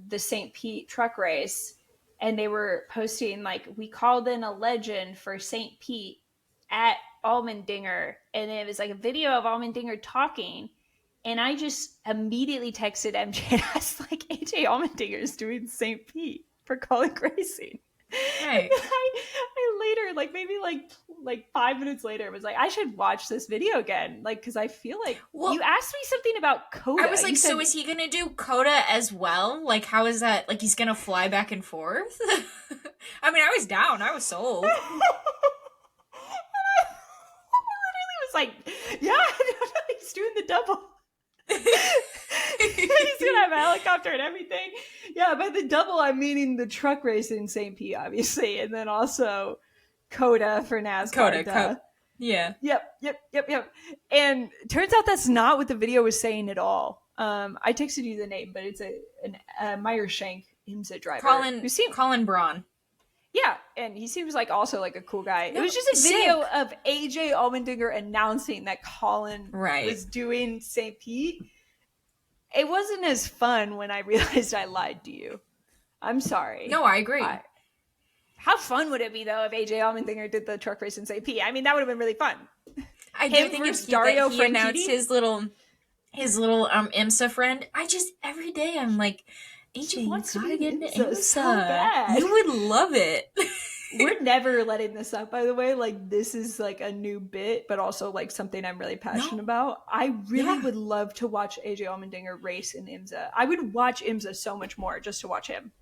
the St. Pete truck race. And they were posting, like, we called in a legend for St. Pete at Allmendinger. And it was like a video of Allmendinger talking. And I just immediately texted MJ and I was like, AJ Allmendinger is doing St. Pete for Colleague Racing. Right. I later, like maybe like 5 minutes later, was like, I should watch this video again, like because I feel like you asked me something about Coda. I was like, so is he gonna do Coda as well? Like, how is that? Like, he's gonna fly back and forth? I mean, I was down. I was sold. And I literally was like, yeah, he's doing the double. He's gonna have a helicopter and everything. Yeah, by the double I'm meaning the truck race in St. Pete, obviously, and then also Coda for NASCAR. Coda. Yeah. Yep. And turns out that's not what the video was saying at all. I texted you the name, but it's a Meyershank IMSA driver. Colin Braun. Yeah, and he seems like also like a cool guy. No, it was just a video of AJ Allmendinger announcing that Colin was doing St. Pete. It wasn't as fun when I realized I lied to you. I'm sorry. No, I agree. How fun would it be, though, if AJ Allmendinger did the truck race in St. Pete? I mean, that would have been really fun. I do think it's Dario that he announced his little IMSA friend. Every day I'm like, AJ, you gotta get into IMSA. So bad. You would love it. We're never letting this up, by the way. Like, this is like a new bit, but also like something I'm really passionate about. I really would love to watch AJ Allmendinger race in IMSA. I would watch IMSA so much more just to watch him.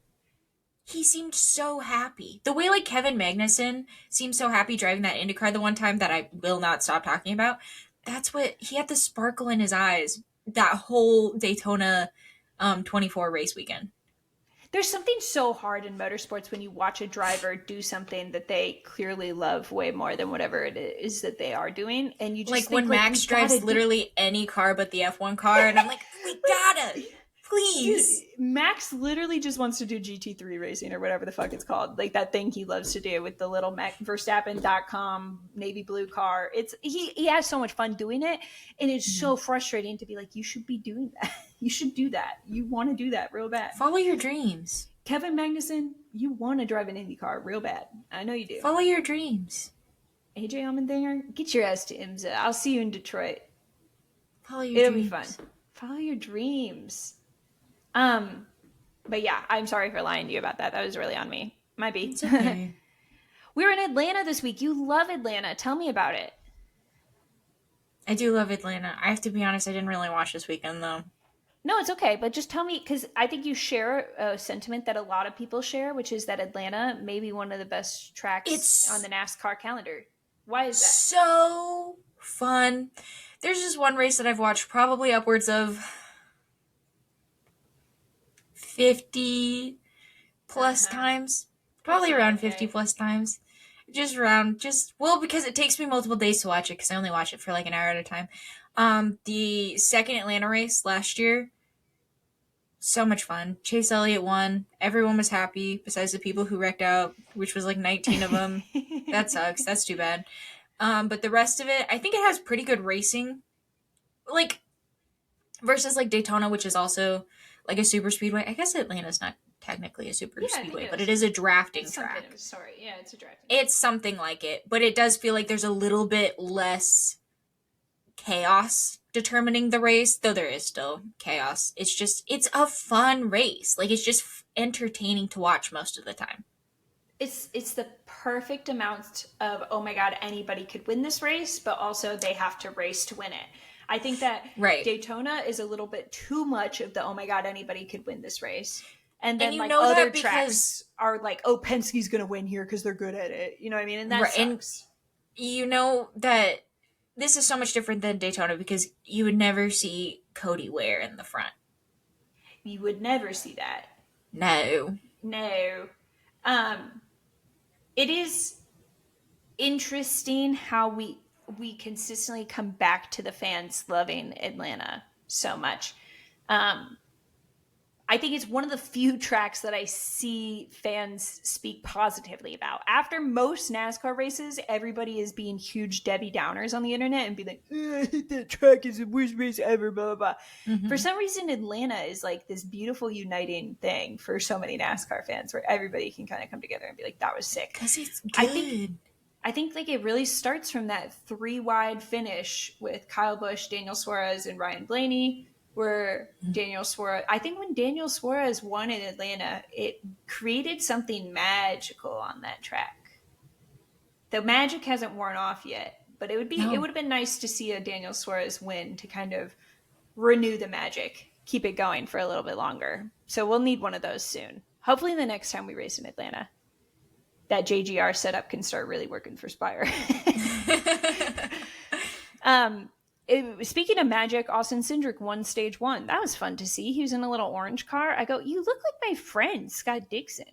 He seemed so happy. The way like Kevin Magnussen seemed so happy driving that IndyCar the one time that I will not stop talking about. That's what he had, the sparkle in his eyes that whole Daytona 24 race weekend. There's something so hard in motorsports when you watch a driver do something that they clearly love way more than whatever it is that they are doing. And you just like think, when Max drives literally any car but the F1 car, and I'm like, we gotta, please. Dude, Max literally just wants to do GT3 racing or whatever the fuck it's called. Like that thing he loves to do with the little Verstappen.com navy blue car. He has so much fun doing it. And it's so frustrating to be like, you should be doing that. You should do that. You want to do that real bad. Follow your dreams. Kevin Magnussen, you want to drive an IndyCar real bad. I know you do. Follow your dreams. AJ Allmendinger, get your ass to IMSA. I'll see you in Detroit. Follow your dreams. It'll be fun. Follow your dreams. But yeah, I'm sorry for lying to you about that. That was really on me. Might be. It's okay. We were in Atlanta this week. You love Atlanta. Tell me about it. I do love Atlanta. I have to be honest, I didn't really watch this weekend though. No, it's okay. But just tell me, because I think you share a sentiment that a lot of people share, which is that Atlanta may be one of the best tracks on the NASCAR calendar. Why is that? So fun. There's just one race that I've watched probably upwards of 50 plus times. Probably around 50 plus times. Because it takes me multiple days to watch it because I only watch it for like an hour at a time. The second Atlanta race last year, so much fun. Chase Elliott won. Everyone was happy besides the people who wrecked out, which was like 19 of them. That sucks. That's too bad. But the rest of it, I think it has pretty good racing. Like, versus like Daytona, which is also like a super speedway. I guess Atlanta's not technically a super speedway, but it is a drafting track. Sorry, yeah, it's a drafting. It's something like it, but it does feel like there's a little bit less chaos determining the race, though there is still chaos. It's a fun race. Like, it's just entertaining to watch most of the time. It's the perfect amount of, oh my god, anybody could win this race, but also they have to race to win it. I think that Daytona is a little bit too much of the, oh my god, anybody could win this race. And then like other tracks are like, oh, Penske's going to win here because they're good at it. You know what I mean? And that sucks. And you know that this is so much different than Daytona because you would never see Cody Ware in the front. You would never see that. No. It is interesting how we consistently come back to the fans loving Atlanta so much. I think it's one of the few tracks that I see fans speak positively about. After most NASCAR races, everybody is being huge Debbie Downers on the internet and be like, I think that track is the worst race ever, blah, blah, blah. For some reason, Atlanta is like this beautiful uniting thing for so many NASCAR fans where everybody can kind of come together and be like, that was sick. Because it's good. I think like it really starts from that 3-wide finish with Kyle Busch, Daniel Suarez, and Ryan Blaney, where Daniel Suarez, I think when Daniel Suarez won in Atlanta, it created something magical on that track. The magic hasn't worn off yet, but it would have been nice to see a Daniel Suarez win to kind of renew the magic, keep it going for a little bit longer. So we'll need one of those soon. Hopefully the next time we race in Atlanta, that JGR setup can start really working for Spire. Speaking of magic, Austin Cindric won stage 1. That was fun to see. He was in a little orange car. I go, you look like my friend, Scott Dixon.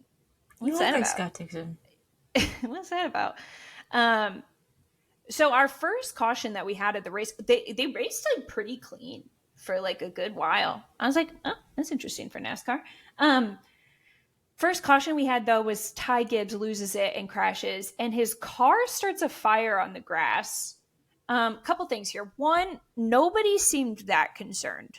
What's that about? Scott Dixon. What's that about? So our first caution that we had at the race, they raced like pretty clean for like a good while. I was like, oh, that's interesting for NASCAR. First caution we had, though, was Ty Gibbs loses it and crashes, and his car starts a fire on the grass. Couple things here. One, nobody seemed that concerned,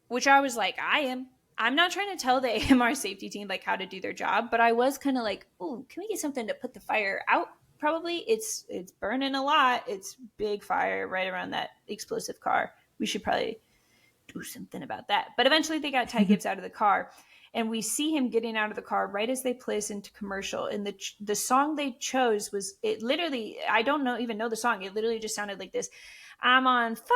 which I was like, I am. I'm not trying to tell the AMR safety team like how to do their job, but I was kind of like, oh, can we get something to put the fire out? Probably it's burning a lot. It's big fire right around that explosive car. We should probably do something about that. But eventually they got Ty Gibbs out of the car. And we see him getting out of the car right as they play us into commercial. And the song they chose was, it literally, I don't even know the song. It literally just sounded like this. I'm on fire.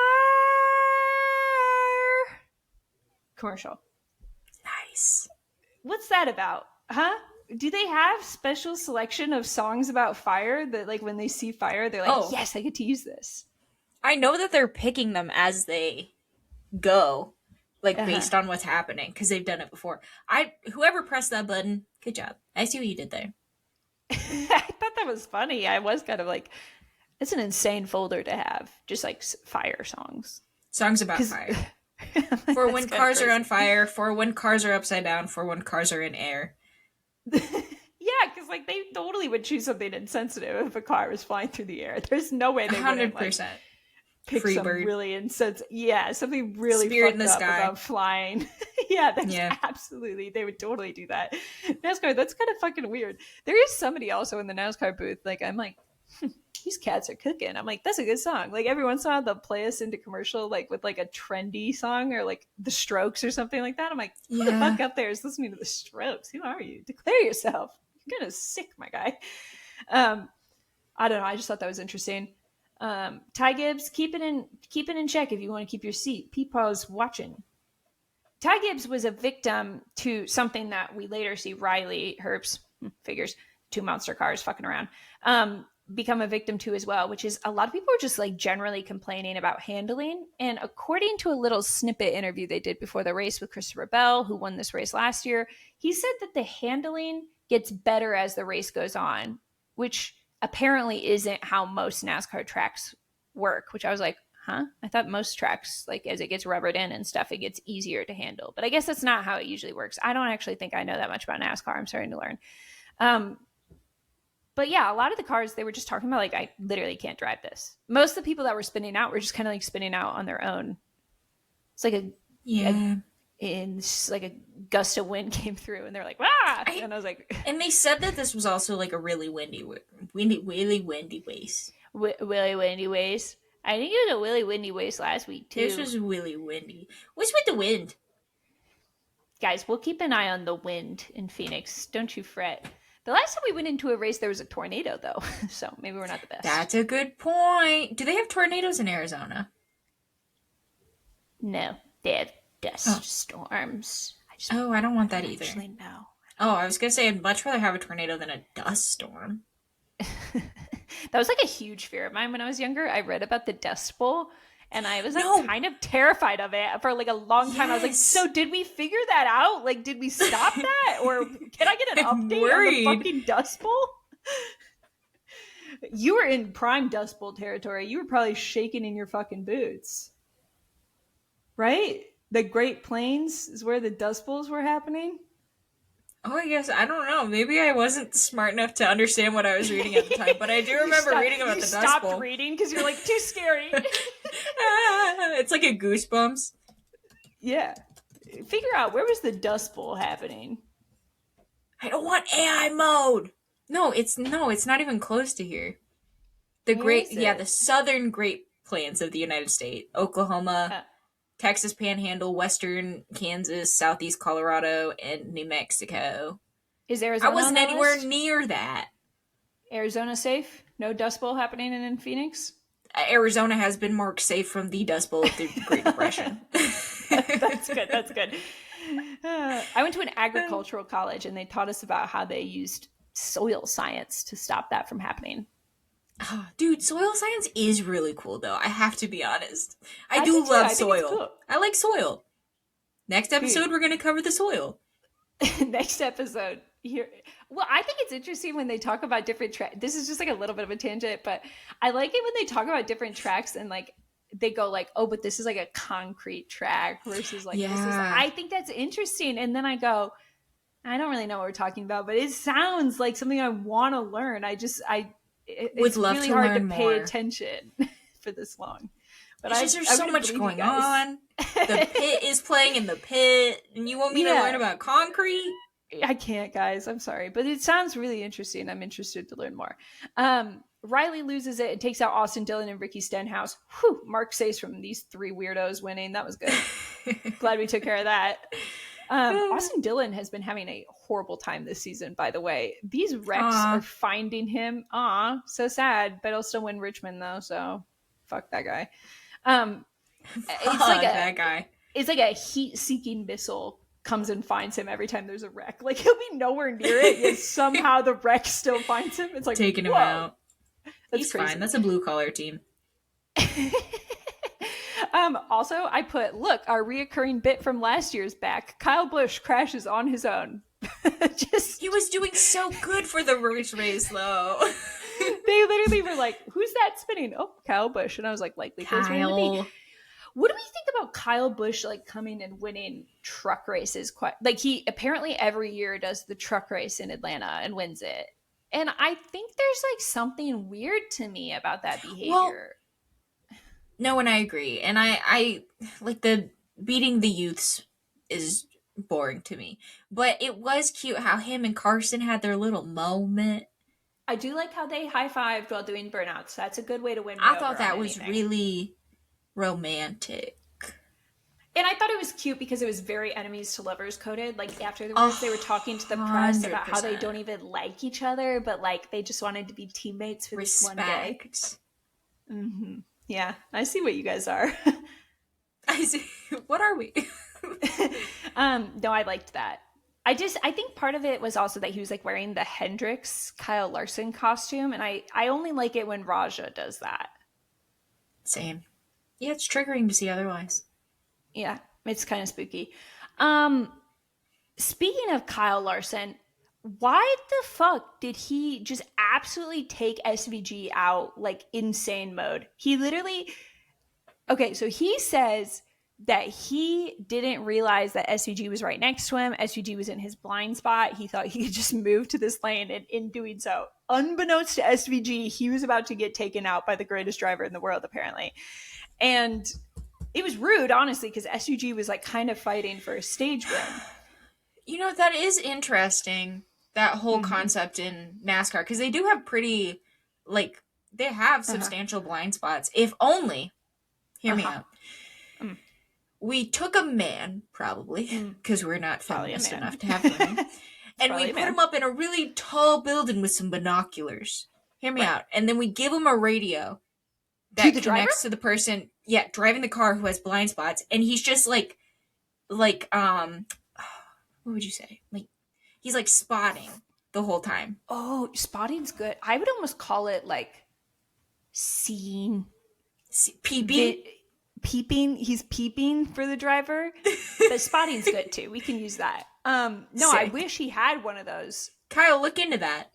Commercial. Nice. What's that about? Huh? Do they have special selection of songs about fire that like when they see fire, they're like, yes, I get to use this? I know that they're picking them as they go. Like, based on what's happening, because they've done it before. Whoever pressed that button, good job. I see what you did there. I thought that was funny. I was kind of like, it's an insane folder to have. Just, like, fire songs. Songs about fire. For when cars are on fire, for when cars are upside down, for when cars are in air. Yeah, because, like, they totally would choose something insensitive if a car was flying through the air. There's no way they 100%. Wouldn't, like, pick some really insensitive, something really Spirit fucked in the up sky. About flying. That's absolutely, they would totally do that. NASCAR, that's kind of fucking weird. There is somebody also in the NASCAR booth, like, I'm like, these cats are cooking. I'm like, that's a good song. Like, every once in a while they'll play us into commercial, like, with, like, a trendy song or, like, The Strokes or something like that. I'm like, who the fuck up there is listening to The Strokes? Who are you? Declare yourself. You're kind of sick, my guy. I don't know. I just thought that was interesting. Ty Gibbs, keep it in check if you want to keep your seat. Peepaw's watching. Ty Gibbs was a victim to something that we later see Riley Herbst, figures, 2 monster cars fucking around, become a victim to as well, which is a lot of people are just like generally complaining about handling. And according to a little snippet interview they did before the race with Christopher Bell, who won this race last year, he said that the handling gets better as the race goes on, which apparently isn't how most NASCAR tracks work, which I was like, huh? I thought most tracks, like as it gets rubbered in and stuff, it gets easier to handle. But I guess that's not how it usually works. I don't actually think I know that much about NASCAR. I'm starting to learn. But yeah, a lot of the cars, they were just talking about like, I literally can't drive this. Most of the people that were spinning out were just kind of like spinning out on their own. It's like like a gust of wind came through and they're like, ah! And I was like, and they said that this was also like a really windy ways. Willy windy ways. I think it was a willy windy ways last week too. This was really windy. What's with the wind? Guys, we'll keep an eye on the wind in Phoenix. Don't you fret. The last time we went into a race, there was a tornado though. So maybe we're not the best. That's a good point. Do they have tornadoes in Arizona? No, they have dust storms. I don't want that either. Actually, no. Oh, I was going to say I'd much rather have a tornado than a dust storm. That was like a huge fear of mine when I was younger. I read about the Dust Bowl and I was like kind of terrified of it for like a long time. I was like, so did we figure that out? Like, did we stop that? Or can I get an update on the fucking Dust Bowl? You were in prime Dust Bowl territory. You were probably shaking in your fucking boots. Right? The Great Plains is where the Dust Bowls were happening. Oh, I guess, I don't know. Maybe I wasn't smart enough to understand what I was reading at the time, but I do remember reading about you the Dust stopped Bowl. reading because you're like, too scary. It's like a Goosebumps. Yeah. Figure out, where was the Dust Bowl happening? I don't want AI mode. No, it's not even close to here. The southern Great Plains of the United States. Oklahoma, Texas Panhandle, western Kansas, southeast Colorado, and New Mexico. Is Arizona? I wasn't anywhere near that. Arizona safe? No Dust Bowl happening in Phoenix? Arizona has been marked safe from the Dust Bowl of the Great Depression. That's good. I went to an agricultural college, and they taught us about how they used soil science to stop that from happening. Oh, dude, soil science is really cool, though. I have to be honest. I do love soil. Cool. I like soil. Next episode, we're going to cover the soil. Next episode. Here. Well, I think it's interesting when they talk about different tracks. This is just like a little bit of a tangent, but I like it when they talk about different tracks and like they go like, oh, but this is like a concrete track versus like this is. I think that's interesting. And then I go, I don't really know what we're talking about, but it sounds like something I want to learn. It's really hard to pay attention for this long. But there's so much going on. The pit is playing in the pit, and you want me to learn about concrete? I can't, guys. I'm sorry. But it sounds really interesting. I'm interested to learn more. Riley loses it and takes out Austin Dillon and Ricky Stenhouse. Whew, Mark Sace from these three weirdos winning. That was good. Glad we took care of that. Austin Dillon has been having a horrible time this season, by the way. These wrecks are finding him. So sad. But he'll still win Richmond, though. So fuck that guy. That guy. It's like a heat-seeking missile comes and finds him every time there's a wreck. Like, he'll be nowhere near it, yet somehow the wreck still finds him. It's like, taking him out. He's crazy. Fine. That's a blue-collar team. Also, I put, look, our reoccurring bit from last year's back. Kyle Busch crashes on his own. He was doing so good for the race, though. They literally were like, who's that spinning? Oh, Kyle Busch. And I was like, likely place for him to be. What do we think about Kyle Busch like coming and winning truck races? Like, he apparently every year does the truck race in Atlanta and wins it. And I think there's like something weird to me about that behavior. Well, no, and I agree. And I like the beating the youths is boring to me. But it was cute how him and Carson had their little moment. I do like how they high-fived while doing burnouts. That's a good way to win. I thought that was really romantic. And I thought it was cute because it was very enemies to lovers coded. Like, after the race, they were talking to the press 100%. About how they don't even like each other, but like they just wanted to be teammates for this one day. Mm-hmm. Yeah, I see what you guys are. I see. What are we? No, I liked that. I think part of it was also that he was like wearing the Hendrix Kyle Larson costume, and I only like it when Raja does that. Same. Yeah, it's triggering to see otherwise. Yeah, it's kind of spooky. Speaking of Kyle Larson, why the fuck did he just absolutely take SVG out like insane mode? He literally... Okay, so he says that he didn't realize that SVG was right next to him. SVG was in his blind spot. He thought he could just move to this lane, and in doing so, unbeknownst to SVG, he was about to get taken out by the greatest driver in the world, apparently. And it was rude, honestly, because SVG was like kind of fighting for a stage win. You know, that is interesting, that whole concept in NASCAR, because they do have pretty, like, they have substantial blind spots. If only, hear me out, we took a man, probably, because we're not feminist enough to have women, and we put him up in a really tall building with some binoculars. Hear me out. And then we give him a radio that connects to the person, driving the car who has blind spots, and he's just like, what would you say? Like, he's like spotting the whole time. Oh, spotting's good. I would almost call it like seeing. Peeping? Peeping. He's peeping for the driver. But spotting's good too. We can use that. No, sick. I wish he had one of those. Kyle, look into that.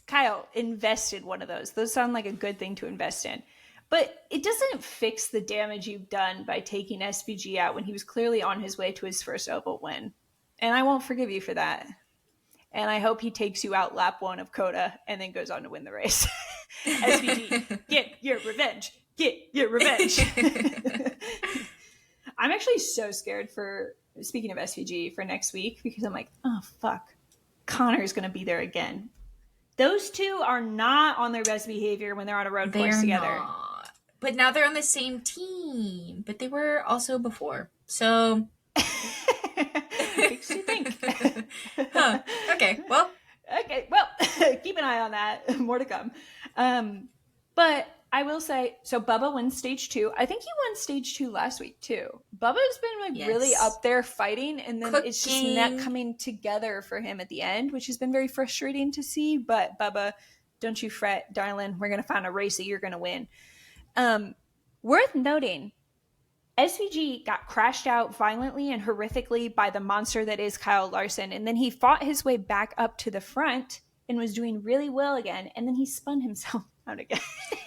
Kyle, invest in one of those. Those sound like a good thing to invest in. But it doesn't fix the damage you've done by taking SVG out when he was clearly on his way to his first oval win. And I won't forgive you for that. And I hope he takes you out lap 1 of Coda and then goes on to win the race. SVG, get your revenge. Get your revenge. I'm actually so scared for, speaking of SVG, for next week, because I'm like, oh, fuck. Connor's going to be there again. Those two are not on their best behavior when they're on a road course together. Not. But now they're on the same team. But they were also before. So... Makes you think. Huh. Okay, well, keep an eye on that. More to come. But I will say, so Bubba wins stage 2. I think he won stage 2 last week too. Bubba's been like really up there fighting, and then it's just not coming together for him at the end, which has been very frustrating to see. But Bubba, don't you fret, darling. We're gonna find a race that you're gonna win. Worth noting, SVG got crashed out violently and horrifically by the monster that is Kyle Larson, and then he fought his way back up to the front and was doing really well again, and then he spun himself out again.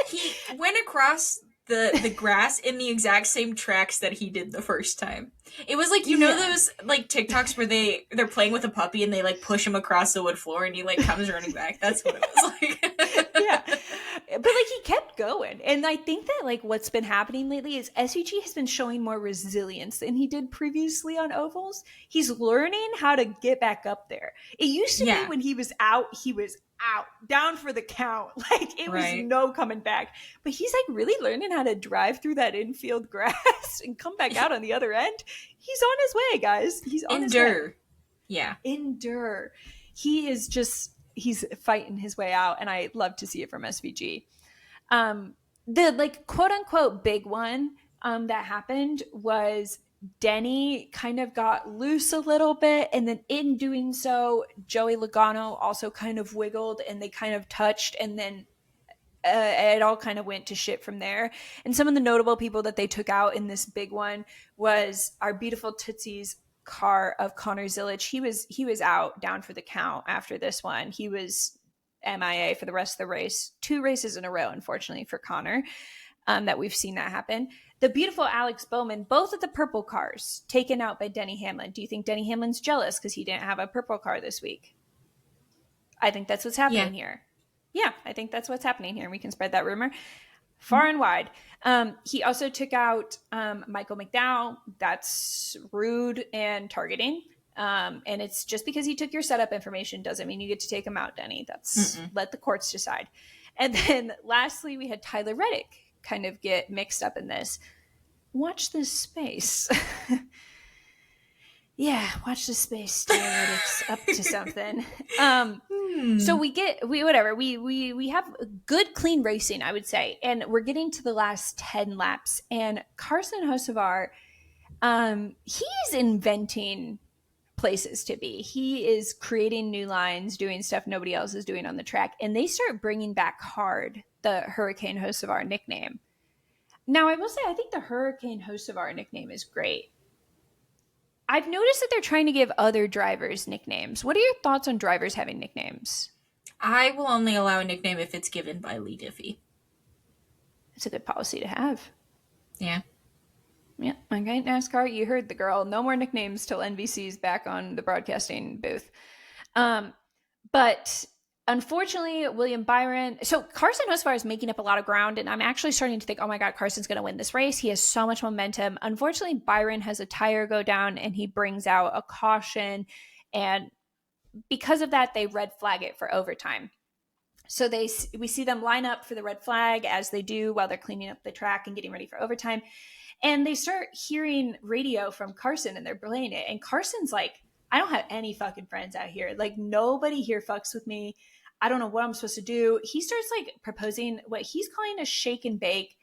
He went across the grass in the exact same tracks that he did the first time. It was like, you know those like TikToks where they're playing with a puppy and they like push him across the wood floor and he like comes running back. That's what it was like. Yeah. But like he kept going. And I think that like what's been happening lately is SVG has been showing more resilience than he did previously on ovals. He's learning how to get back up there. It used to be when he was out, down for the count. Like it was no coming back. But he's like really learning how to drive through that infield grass and come back out on the other end. He's on his way, guys. He's on his way. Yeah. Endure. He is just, he's fighting his way out, and I love to see it from SVG. The like quote unquote big one that happened was Denny kind of got loose a little bit, and then in doing so, Joey Logano also kind of wiggled, and they kind of touched, and then it all kind of went to shit from there. And some of the notable people that they took out in this big one was our beautiful Tootsie's car of Connor Zilic. He was out down for the count after this one. He was MIA for the rest of the race. 2 races in a row, unfortunately, for Connor, that we've seen that happen. The beautiful Alex Bowman, both of the purple cars taken out by Denny Hamlin. Do you think Denny Hamlin's jealous because he didn't have a purple car this week? I think that's what's happening here. Yeah, I think that's what's happening here. We can spread that rumor far and wide. He also took out Michael McDowell. That's rude and targeting. And it's just because he took your setup information doesn't mean you get to take him out, Denny. That's let the courts decide. And then lastly, we had Tyler Reddick kind of get mixed up in this. Watch this space. Yeah, watch this space. Tyler Reddick's up to something. So we have good clean racing, I would say, and we're getting to the last 10 laps, and Carson Hocevar, he's inventing places to be. He is creating new lines, doing stuff nobody else is doing on the track, and they start bringing back hard the Hurricane Hocevar nickname. Now, I will say, I think the Hurricane Hocevar nickname is great. I've noticed that they're trying to give other drivers nicknames. What are your thoughts on drivers having nicknames? I will only allow a nickname if it's given by Lee Diffie. It's a good policy to have. Yeah. Yeah. Okay, NASCAR, you heard the girl. No more nicknames till NBC's back on the broadcasting booth. But unfortunately, William Byron... So Carson Hocevar is making up a lot of ground, and I'm actually starting to think, oh my God, Carson's going to win this race. He has so much momentum. Unfortunately, Byron has a tire go down, and he brings out a caution, and because of that, they red flag it for overtime. So we see them line up for the red flag, as they do while they're cleaning up the track and getting ready for overtime. And they start hearing radio from Carson, and they're playing it. And Carson's like, I don't have any fucking friends out here. Like, nobody here fucks with me. I don't know what I'm supposed to do. He starts like proposing what he's calling a shake and bake.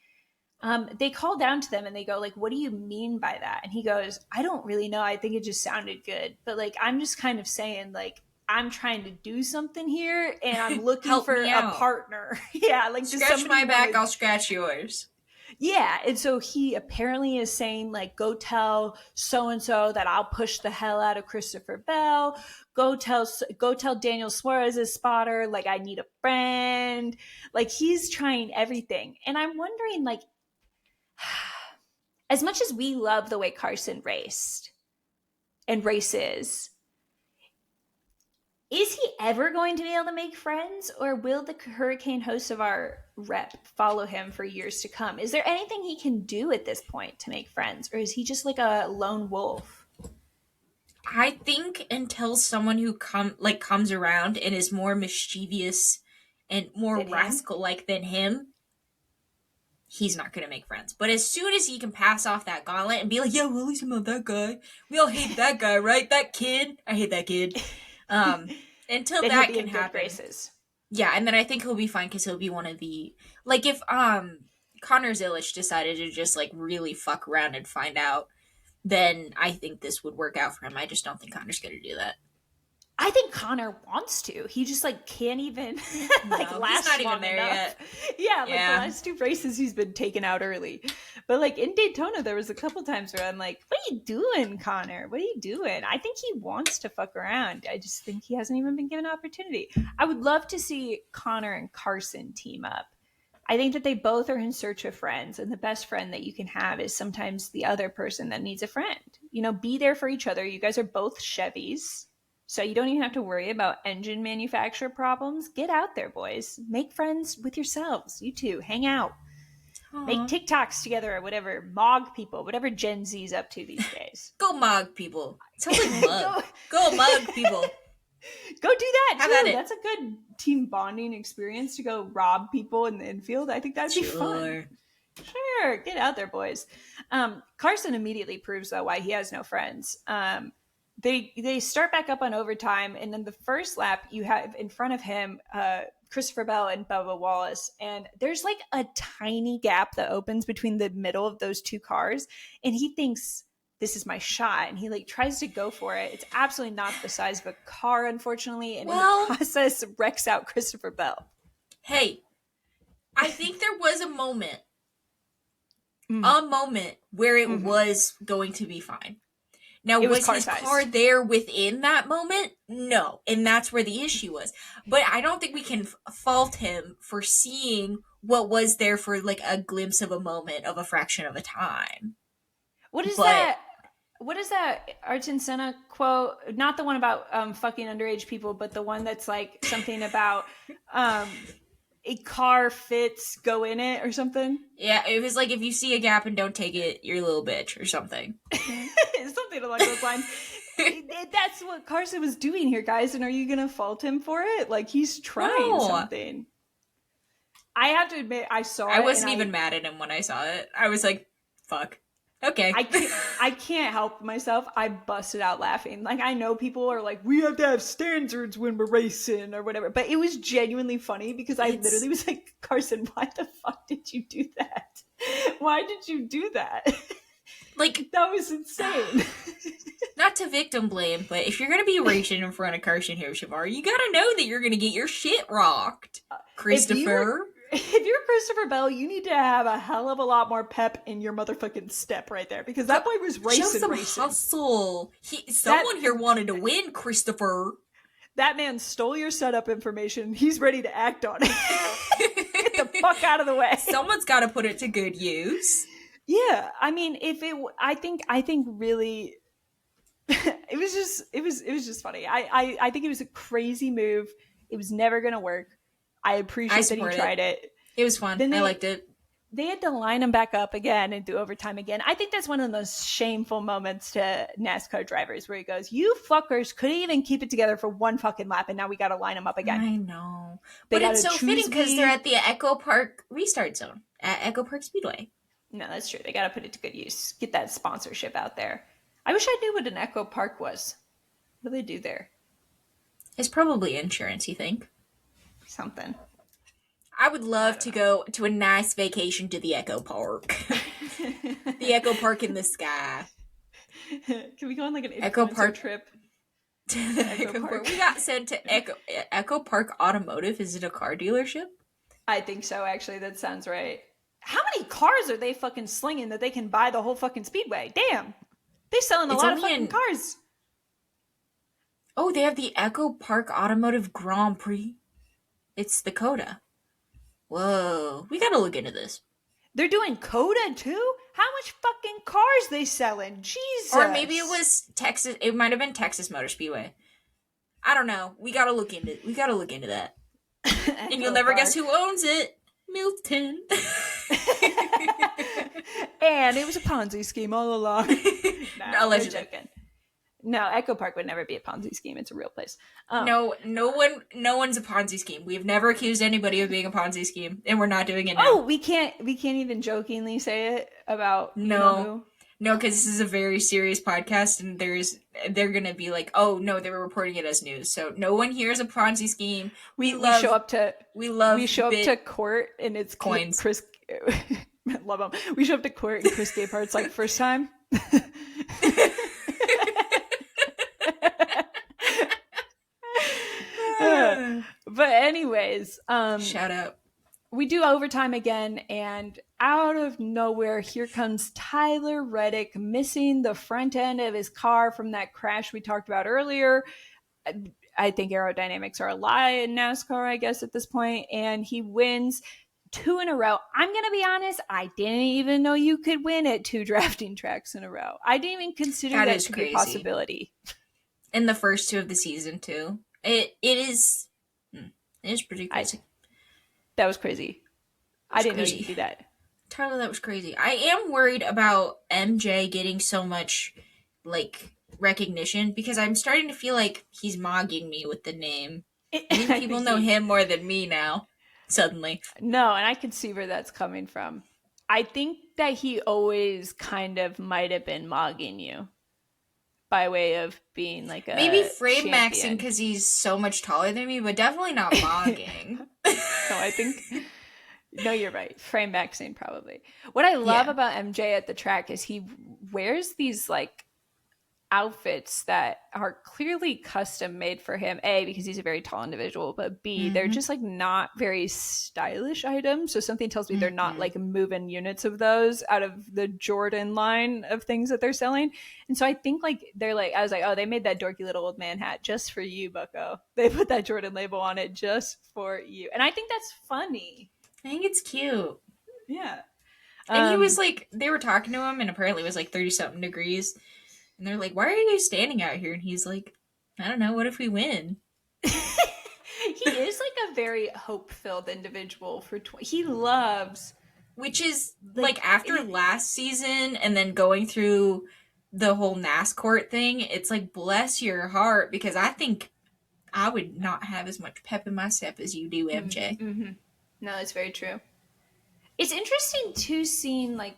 They call down to them and they go like, what do you mean by that? And he goes, I don't really know. I think it just sounded good. But like, I'm just kind of saying like, I'm trying to do something here and I'm looking for a partner. Yeah. Like, scratch my back, I'll scratch yours. Yeah, and so he apparently is saying like, "Go tell so and so that I'll push the hell out of Christopher Bell. Go tell Daniel Suarez's spotter like I need a friend." Like he's trying everything, and I'm wondering like, as much as we love the way Carson raced and races, is he ever going to be able to make friends, or will the hurricane host of our rep follow him for years to come? Is there anything he can do at this point to make friends, or is he just like a lone wolf? I think until someone who comes around and is more mischievous and more Than him? rascal like than him, he's not gonna make friends. But as soon as he can pass off that gauntlet and be like, yeah, well, at least I'm not that guy. We all hate that guy, right? That kid. I hate that kid. Until Then he'll that be can in good happen. graces. Yeah, and then I think he'll be fine because he'll be one of the like if Connor Zilish decided to just like really fuck around and find out, then I think this would work out for him. I just don't think Connor's gonna do that. I think Connor wants to. He just like can't even like No, he's last not even long there enough. yet. Yeah, like Yeah. the last two races he's been taken out early. But like in Daytona, there was a couple times where I'm like, "What are you doing, Connor? What are you doing?" I think he wants to fuck around. I just think he hasn't even been given an opportunity. I would love to see Connor and Carson team up. I think that they both are in search of friends, and the best friend that you can have is sometimes the other person that needs a friend. You know, be there for each other. You guys are both Chevys, so you don't even have to worry about engine manufacturer problems. Get out there, boys. Make friends with yourselves. You two, hang out. Make Aw. TikToks together or whatever. Mog people, whatever Gen Z's up to these days. Go mug people. Sounds like mug. go, Go mug people. go do that Have too. at it. That's a good team bonding experience to go rob people in the infield. I think that'd be fun. Sure, get out there, boys. Carson immediately proves though why he has no friends. They start back up on overtime, and then the first lap you have in front of him Christopher Bell and Bubba Wallace, and there's like a tiny gap that opens between the middle of those two cars, and he thinks this is my shot, and he like tries to go for it. It's absolutely not the size of a car, unfortunately, and in Well, the process wrecks out Christopher Bell. hey, I think there was a moment where it was going to be fine. Now, was his car there within that moment? No. And that's where the issue was. But I don't think we can fault him for seeing what was there for like a glimpse of a moment of a fraction of a time. What is that? What is that Ayrton Senna quote? Not the one about fucking underage people, but the one that's like something about a car fits, go in it or something. Yeah, it was like if you see a gap and don't take it, you're a little bitch or something. Something along those lines. That's what Carson was doing here, guys. And are you going to fault him for it? Like he's trying something. I have to admit, I saw it. I wasn't even mad at him when I saw it. I was like, fuck. Okay. I can't help myself. I busted out laughing. Like, I know people are like, we have to have standards when we're racing or whatever. But it was genuinely funny because I literally was like, Carson, why the fuck did you do that? Why did you do that? Like, that was insane. Not to victim blame, but if you're going to be racing in front of Carson Hocevar, you got to know that you're going to get your shit rocked, Christopher. If you're Christopher Bell, you need to have a hell of a lot more pep in your motherfucking step right there, because that boy was racing. Show some hustle. Someone here wanted to win, Christopher. That man stole your setup information. He's ready to act on it. Get the fuck out of the way. Someone's got to put it to good use. Yeah, I mean, I think really, it was just funny. I think it was a crazy move. It was never gonna work. I appreciate that he tried it. It was fun. I liked it. They had to line him back up again and do overtime again. I think that's one of the most shameful moments to NASCAR drivers where he goes, you fuckers couldn't even keep it together for one fucking lap, and now we got to line them up again. I know. But it's so fitting because they're at the Echo Park restart zone at Echo Park Speedway. No, that's true. They got to put it to good use. Get that sponsorship out there. I wish I knew what an Echo Park was. What do they do there? It's probably insurance, you think? Something. I would love to go to a nice vacation to the Echo Park. The Echo Park in the sky. Can we go on like an Echo Park trip? To the Echo Park. We got sent to Echo Park Automotive. Is it a car dealership? I think so, actually. That sounds right. How many cars are they fucking slinging that they can buy the whole fucking speedway? Damn. They're selling a It's lot of only fucking in. cars. Oh, they have the Echo Park Automotive Grand Prix. It's the Coda. Whoa, we gotta look into this. They're doing Coda too? How much fucking cars they selling? Or maybe it Jesus. was Texas. It might have been Texas Motor Speedway. I don't know. We gotta look into. We gotta look into that. And you'll Echo never guess Park. who owns it. Milton. And it was a Ponzi scheme all along. No, we're Allegedly. joking. No, Echo Park would never be a Ponzi scheme. It's a real place. No, no one's a Ponzi scheme. We've never accused anybody of being a Ponzi scheme, and we're not doing it now. Oh, we can't even jokingly say it about No, no, because this is a very serious podcast, and they're gonna be like, oh no, they were reporting it as news. So no one here is a Ponzi scheme. We show up to court and it's coins. Chris. Love him. We show up to court and Chris Gapehart's like first time. But anyways, shout out. We do overtime again, and out of nowhere, here comes Tyler Reddick missing the front end of his car from that crash we talked about earlier. I think aerodynamics are a lie in NASCAR, I guess, at this point, and he wins 2 in a row. I'm going to be honest, I didn't even know you could win at 2 drafting tracks in a row. I didn't even consider that to be a possibility. In the first 2 of the season, too. It is pretty crazy. That was crazy. I didn't know you could do that. Tyler, that was crazy. I am worried about MJ getting so much, like, recognition, because I'm starting to feel like he's mogging me with the name. I think people know him more than me now, suddenly. No, and I can see where that's coming from. I think that he always kind of might have been mogging you by way of being like a maybe frame maxing because he's so much taller than me, but definitely not mogging. No, I think no, you're right. Frame maxing probably. What I love about MJ at the track is he wears these like outfits that are clearly custom made for him. A, because he's a very tall individual, but B, they're just like not very stylish items. So something tells me they're not like moving units of those out of the Jordan line of things that they're selling. And so I think like they're like, I was like, oh, they made that dorky little old man hat just for you, bucko. They put that Jordan label on it just for you. And I think that's funny. I think it's cute. Yeah. And he was like, they were talking to him, and apparently it was like 30-something degrees. And they're like, why are you standing out here? And he's like, I don't know, what if we win? He is like a very hope-filled individual he loves. Which is, like after last season and then going through the whole NASCAR thing, it's like, bless your heart, because I think I would not have as much pep in my step as you do, MJ. Mm-hmm. No, it's very true. It's interesting, too, seeing like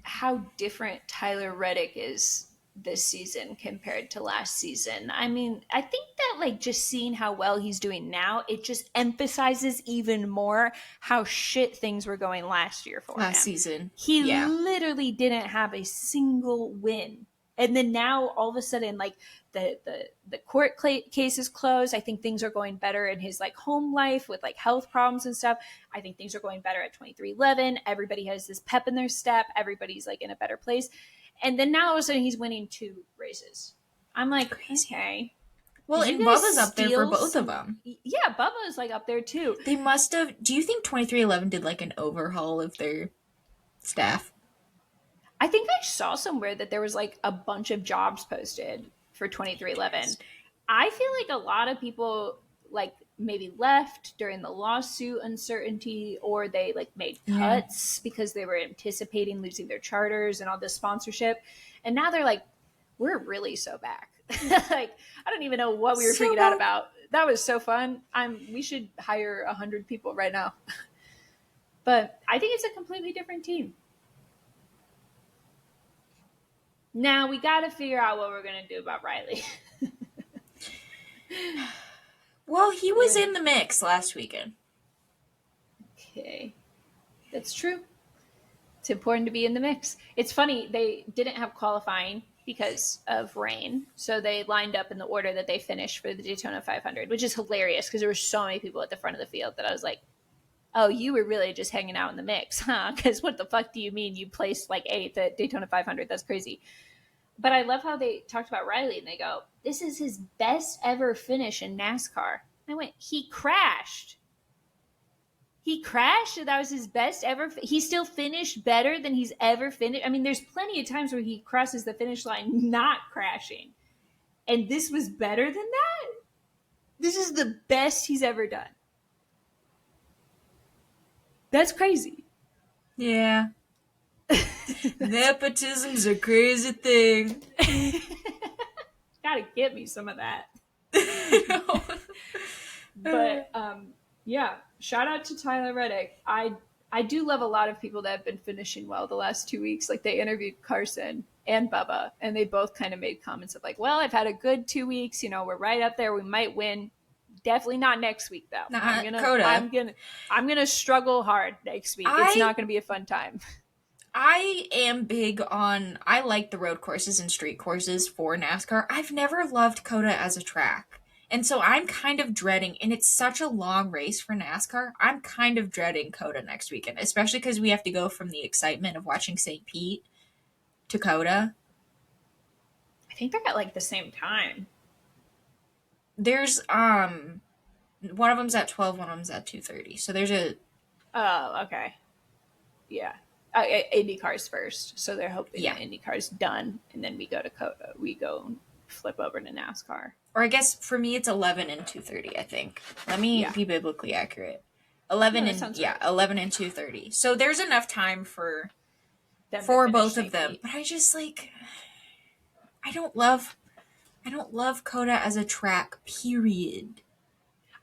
how different Tyler Reddick is this season compared to last season. I mean, I think that like just seeing how well he's doing now, it just emphasizes even more how shit things were going last year for him. Last season. He literally didn't have a single win. And then now all of a sudden, like the court case is closed. I think things are going better in his like home life with like health problems and stuff. I think things are going better at 2311. Everybody has this pep in their step. Everybody's like in a better place. And then now all of a sudden he's winning 2 races. I'm like, okay. Well, and Bubba's up there for both of them. Yeah, Bubba's like up there too. They must have. Do you think 2311 did like an overhaul of their staff? I think I saw somewhere that there was like a bunch of jobs posted for 2311. I feel like a lot of people like maybe left during the lawsuit uncertainty, or they like made cuts because they were anticipating losing their charters and all this sponsorship. And now they're like, we're really so back. Like, I don't even know what we were freaking out about. That was so fun. We should hire 100 people right now. But I think it's a completely different team. Now we got to figure out what we're going to do about Riley. Well, he was in the mix last weekend. Okay. That's true. It's important to be in the mix. It's funny, they didn't have qualifying because of rain. So they lined up in the order that they finished for the Daytona 500, which is hilarious because there were so many people at the front of the field that I was like, oh, you were really just hanging out in the mix, huh? Because what the fuck do you mean you placed like 8th at Daytona 500? That's crazy. But I love how they talked about Riley and they go, this is his best ever finish in NASCAR. I went, he crashed. He crashed, and that was his best ever. He still finished better than he's ever finished. I mean, there's plenty of times where he crosses the finish line not crashing. And this was better than that? This is the best he's ever done. That's crazy. Yeah. Nepotism's a crazy thing. Gotta get me some of that. But yeah, shout out to Tyler Reddick. I do love a lot of people that have been finishing well the last 2 weeks. Like they interviewed Carson and Bubba, and they both kind of made comments of like, well, I've had a good 2 weeks. You know, we're right up there. We might win. Definitely not next week though. I'm gonna struggle hard next week. It's not gonna be a fun time. I am big on, I like the road courses and street courses for NASCAR. I've never loved COTA as a track. And so I'm kind of dreading, and it's such a long race for NASCAR, I'm kind of dreading COTA next weekend, especially because we have to go from the excitement of watching St. Pete to COTA. I think they're at like the same time. There's, one of them's at 12, one of them's at 2:30. So there's a... Oh, okay. Yeah. IndyCar's first, so they're hoping that IndyCar's done, and then we go to COTA. We go and flip over to NASCAR. Or I guess for me it's 11 and 2:30. I think. Let me be biblically accurate. 11 and right. 11 and 2:30. So there's enough time for both of them. But I just like, I don't love COTA as a track. Period.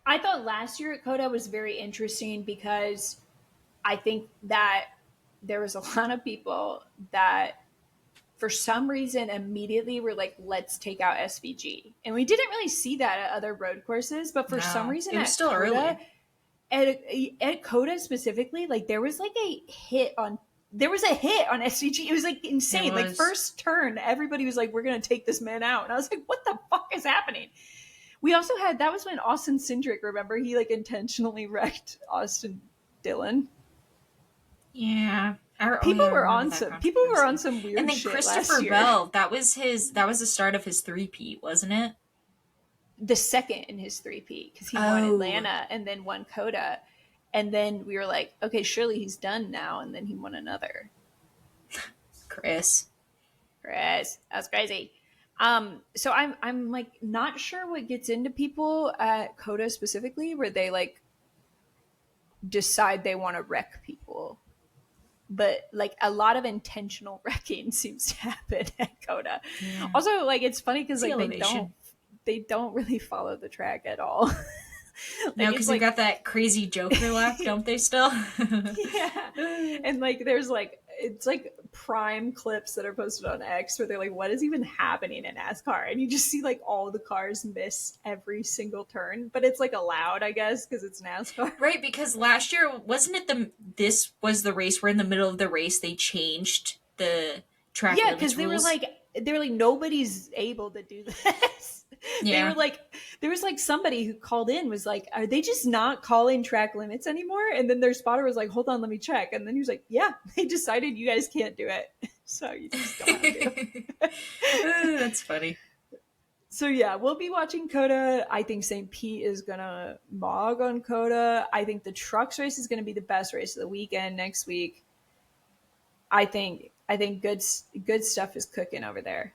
I thought last year at COTA was very interesting because I think that there was a lot of people that for some reason immediately were like, let's take out SVG. And we didn't really see that at other road courses, but for some reason it was still early. At COTA specifically, like there was a hit on SVG. It was like insane. Like first turn, everybody was like, we're going to take this man out. And I was like, what the fuck is happening? We also had, that was when Austin Cindric, remember, he like intentionally wrecked Austin Dillon. Yeah. People were on some weird shit. And then Christopher Bell, that was the start of his three-peat, wasn't it? The second in his three-peat, because he won Atlanta and then won COTA. And then we were like, okay, surely he's done now. And then he won another. Chris, that's crazy. So I'm like not sure what gets into people at COTA specifically, where they like decide they want to wreck people. But like a lot of intentional wrecking seems to happen at COTA. Yeah. Also, like it's funny because like they don't really follow the track at all. No, because they got that crazy Joker lap, don't they still? Yeah. And like there's like it's like prime clips that are posted on X where they're like, what is even happening in NASCAR? And you just see like all the cars miss every single turn, but it's like allowed, I guess, because it's NASCAR. Right, because last year, wasn't it this was the race where in the middle of the race they changed the track limits rules? Yeah, because they were like, nobody's able to do this. Yeah. They were like, there was like somebody who called in was like, are they just not calling track limits anymore? And then their spotter was like, hold on, let me check. And then he was like, yeah, they decided you guys can't do it. So you just don't have to. That's funny. So yeah, we'll be watching COTA. I think St. Pete is going to mog on COTA. I think the trucks race is going to be the best race of the weekend next week. I think good stuff is cooking over there.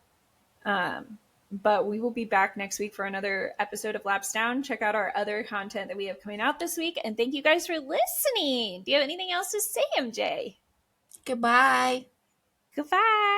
But we will be back next week for another episode of Laps Down. Check out our other content that we have coming out this week. And thank you guys for listening. Do you have anything else to say, MJ? Goodbye. Goodbye.